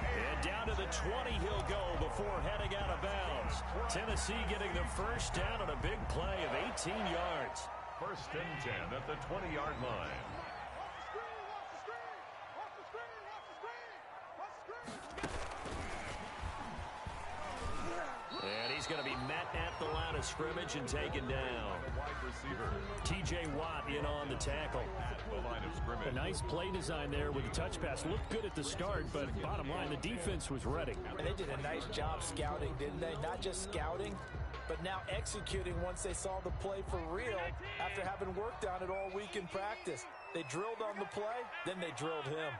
A: And down to the 20 he'll go before heading out of bounds. Tennessee getting the first down on a big play of 18 yards.
D: 1st and 10 at the 20-yard line. And he's going to be met at the line of scrimmage and taken down. Wide receiver.
A: T.J. J.J. Watt in on the tackle.
D: The line of scrimmage.
C: A nice play design there with the touch pass. Looked good at the start, but bottom line, the defense was ready.
B: And they did a nice job scouting, didn't they? Not just scouting, but now executing once they saw the play for real after having worked on it all week in practice. They drilled on the play, then they drilled him.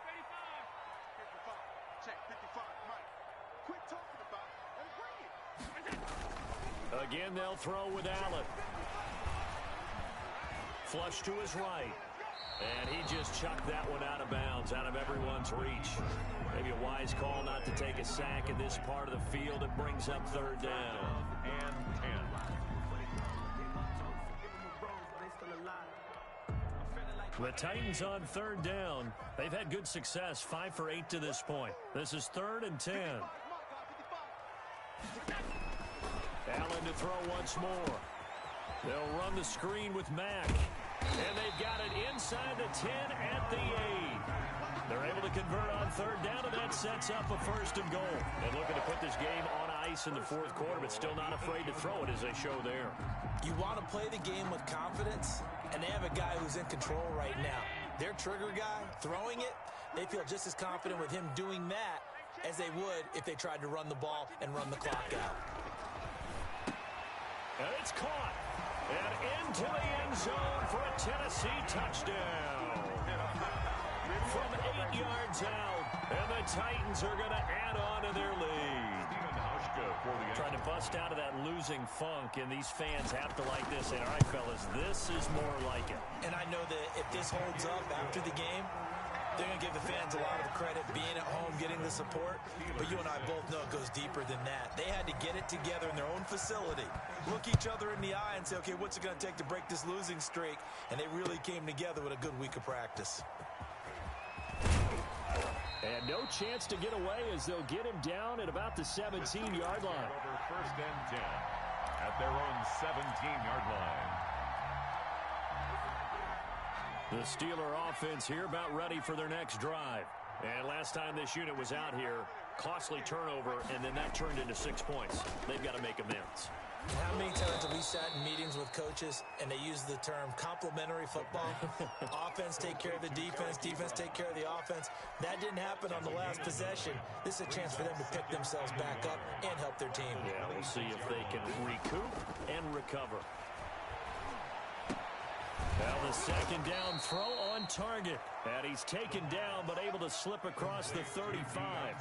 A: Again, they'll throw with Allen. Flush to his right. And he just chucked that one out of bounds, out of everyone's reach. Maybe a wise call not to take a sack in this part of the field. It brings up third down.
D: And 10.
A: The Titans on third down. They've had good success, 5 for 8 to this point. This is 3rd and 10. Allen to throw once more. They'll run the screen with Mack. And they've got it inside the 10 at the 8. They're able to convert on third down, and that sets up a 1st and goal. And looking to put this game on ice in the 4th quarter, but still not afraid to throw it as they show there.
B: You want to play the game with confidence, and they have a guy who's in control right now. Their trigger guy, throwing it, they feel just as confident with him doing that as they would if they tried to run the ball and run the clock out.
A: And it's caught. And into the end zone for a Tennessee touchdown. From 8 yards out. And the Titans are going to add on to their lead. Trying to bust out of that losing funk, and these fans have to like this. And all right, fellas, this is more like it.
B: And I know that if this holds up after the game, they're going to give the fans a lot of the credit being at home, getting the support. But you and I both know it goes deeper than that. They had to get it together in their own facility, look each other in the eye and say, okay, what's it going to take to break this losing streak? And they really came together with a good week of practice.
C: And no chance to get away as they'll get him down at about the 17-yard line.
D: Over 1st and 10 at their own 17-yard line.
A: The Steeler offense here about ready for their next drive. And last time this unit was out here, costly turnover, and then that turned into 6 points. They've got to make amends.
B: How many times have we sat in meetings with coaches and they use the term complementary football? Offense take care of the defense, defense take care of the offense. That didn't happen on the last possession. This is a chance for them to pick themselves back up and help their team.
A: Yeah, we'll see if they can recoup and recover. Now the 2nd down throw on target. And he's taken down but able to slip across the 35.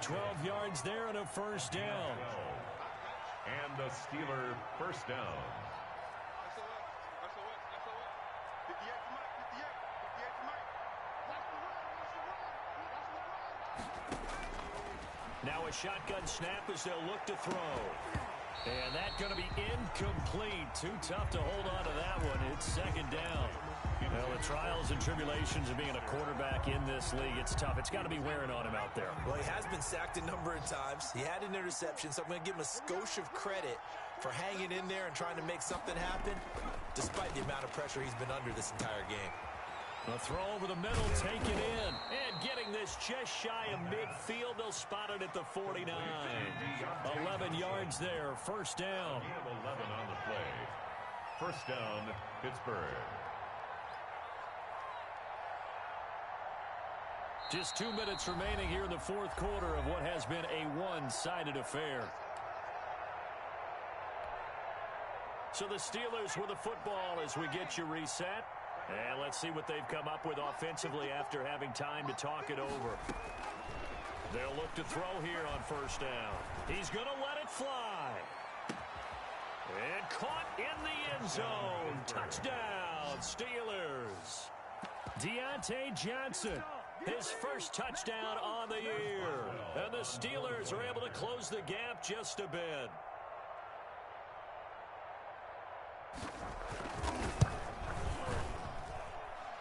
A: 12 yards there and a 1st down.
D: And the Steeler 1st down.
A: Now a shotgun snap as they'll look to throw. And that's going to be incomplete. Too tough to hold on to that one. It's 2nd down. Well, the trials and tribulations of being a quarterback in this league, it's tough. It's got to be wearing on him out there.
B: Well, he has been sacked a number of times. He had an interception, so I'm going to give him a skosh of credit for hanging in there and trying to make something happen, despite the amount of pressure he's been under this entire game.
A: A throw over the middle, take it in. And getting this just shy of midfield, they'll spot it at the 49. 11 yards there, 1st down.
D: 11 on the play. 1st down, Pittsburgh.
A: Just 2 minutes remaining here in the 4th quarter of what has been a one-sided affair. So the Steelers with the football as we get you reset. And let's see what they've come up with offensively after having time to talk it over. They'll look to throw here on 1st down. He's going to let it fly. And caught in the end zone. Touchdown, Steelers. Deontay Johnson, his 1st touchdown on the year. And the Steelers are able to close the gap just a bit.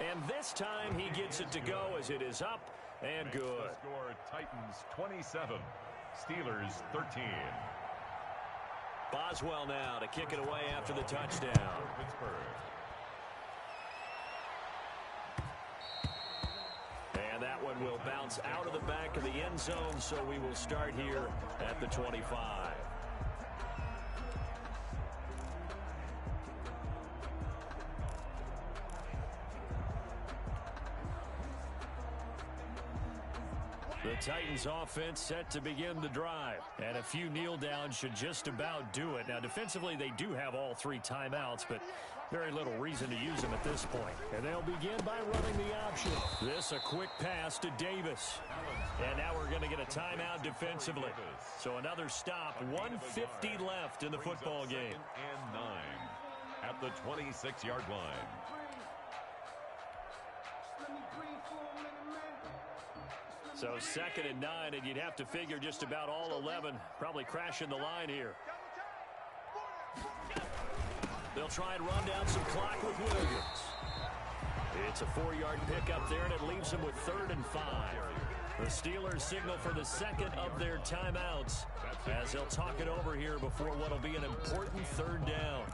A: And this time he gets it to go as it is up and good.
D: The score, Titans 27, Steelers 13.
A: Boswell now to kick it away after the touchdown.
D: Pittsburgh.
A: And that one will bounce out of the back of the end zone, so we will start here at the 25. The Titans offense set to begin the drive. And a few kneel downs should just about do it. Now, defensively, they do have all 3 timeouts, but very little reason to use them at this point. And they'll begin by running the option. This a quick pass to Davis. And now we're going to get a timeout defensively. So another stop. 1:50 left in the football game.
D: And 9 at the 26-yard line.
A: So 2nd and 9, and you'd have to figure just about all 11 probably crashing the line here. They'll try and run down some clock with Williams. It's a 4-yard pickup there, and it leaves them with 3rd and 5. The Steelers signal for the 2nd of their timeouts as they'll talk it over here before what will be an important 3rd down.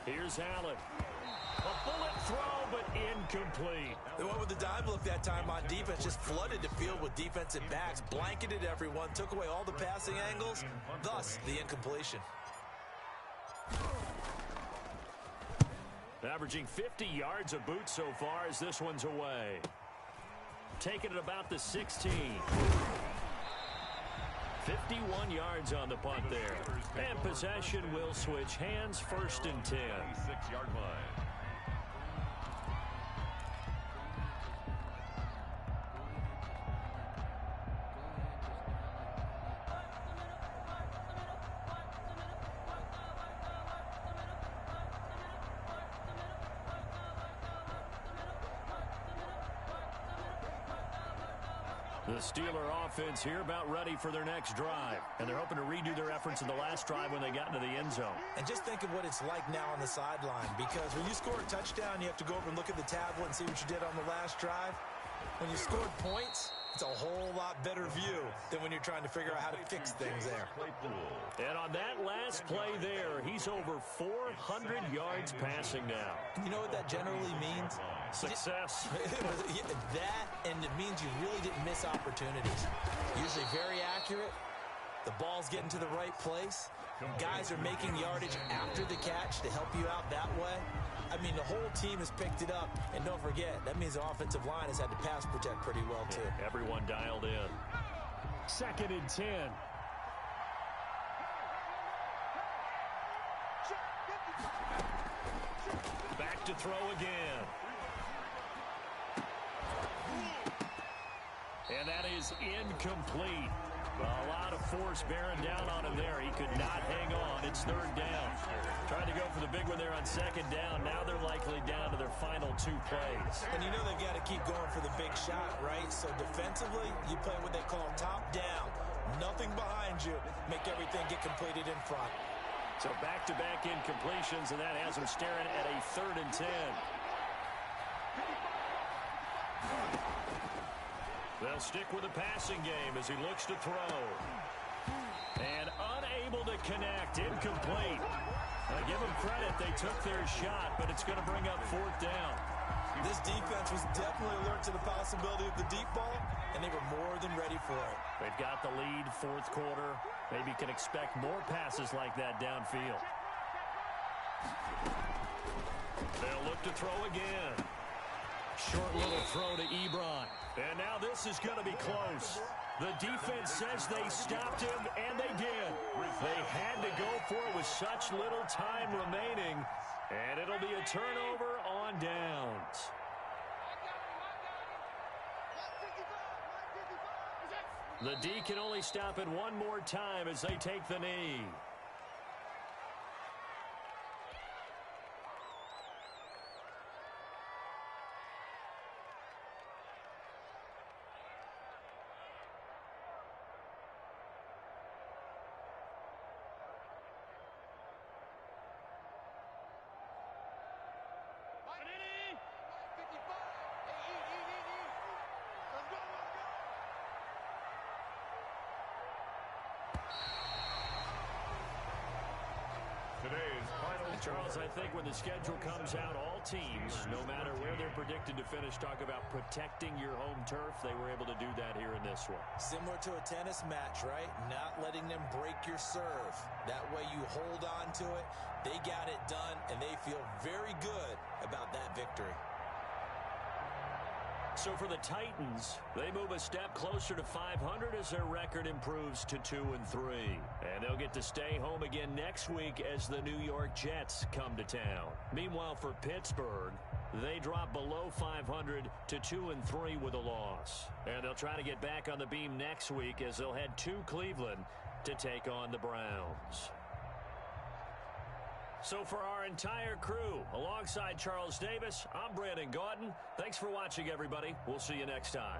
A: Here's Allen. A bullet throw, but incomplete.
B: They went with the dime look that time on defense, just flooded the field with defensive backs, blanketed everyone, took away all the passing angles, thus the incompletion.
A: Averaging 50 yards a boot so far as this one's away. Taking it about the 16. 51 yards on the punt there. And possession will switch hands, 1st and 10.
D: 6-yard line.
A: The Steeler offense here about ready for their next drive. And they're hoping to redo their efforts in the last drive when they got into the end zone.
B: And just think of what it's like now on the sideline, because when you score a touchdown, you have to go over and look at the tablet and see what you did on the last drive. When you scored points, it's a whole lot better view than when you're trying to figure out how to fix things there.
A: And on that last play there, he's over 400 yards passing now.
B: You know what that generally means?
A: Success.
B: That, and it means you really didn't miss opportunities. Usually very accurate. The ball's getting to the right place. Guys are making yardage after the catch to help you out that way. I mean, the whole team has picked it up. And don't forget, that means the offensive line has had to pass protect pretty well, too.
A: Yeah, everyone dialed in. 2nd and 10. Back to throw again. And that is incomplete. A lot of force bearing down on him there. He could not hang on. It's 3rd down. Trying to go for the big one there on 2nd down. Now they're likely down to their final 2 plays.
B: And you know they've got to keep going for the big shot, right? So defensively, you play what they call top down. Nothing behind you. Make everything get completed in front.
A: So back-to-back incompletions, and that has them staring at a 3rd and 10. They'll stick with the passing game as he looks to throw. And unable to connect. Incomplete. I give them credit. They took their shot, but it's going to bring up 4th down.
B: This defense was definitely alert to the possibility of the deep ball, and they were more than ready for it.
A: They've got the lead, 4th quarter. Maybe can expect more passes like that downfield. They'll look to throw again. Short little throw to Ebron. And now this is going to be close. The defense says they stopped him, and they did. They had to go for it with such little time remaining, and it'll be a turnover on downs. The D can only stop it one more time as they take the knee. Charles, I think when the schedule comes out, all teams, no matter where they're predicted to finish, talk about protecting your home turf. They were able to do that here in this one.
B: Similar to a tennis match, right? Not letting them break your serve. That way you hold on to it. They got it done, and they feel very good about that victory.
A: So for the Titans, they move a step closer to 500 as their record improves to 2-3. And they'll get to stay home again next week as the New York Jets come to town. Meanwhile, for Pittsburgh, they drop below 500 to 2-3 with a loss. And they'll try to get back on the beam next week as they'll head to Cleveland to take on the Browns. So for our entire crew, alongside Charles Davis, I'm Brandon Gaudin. Thanks for watching, everybody. We'll see you next time.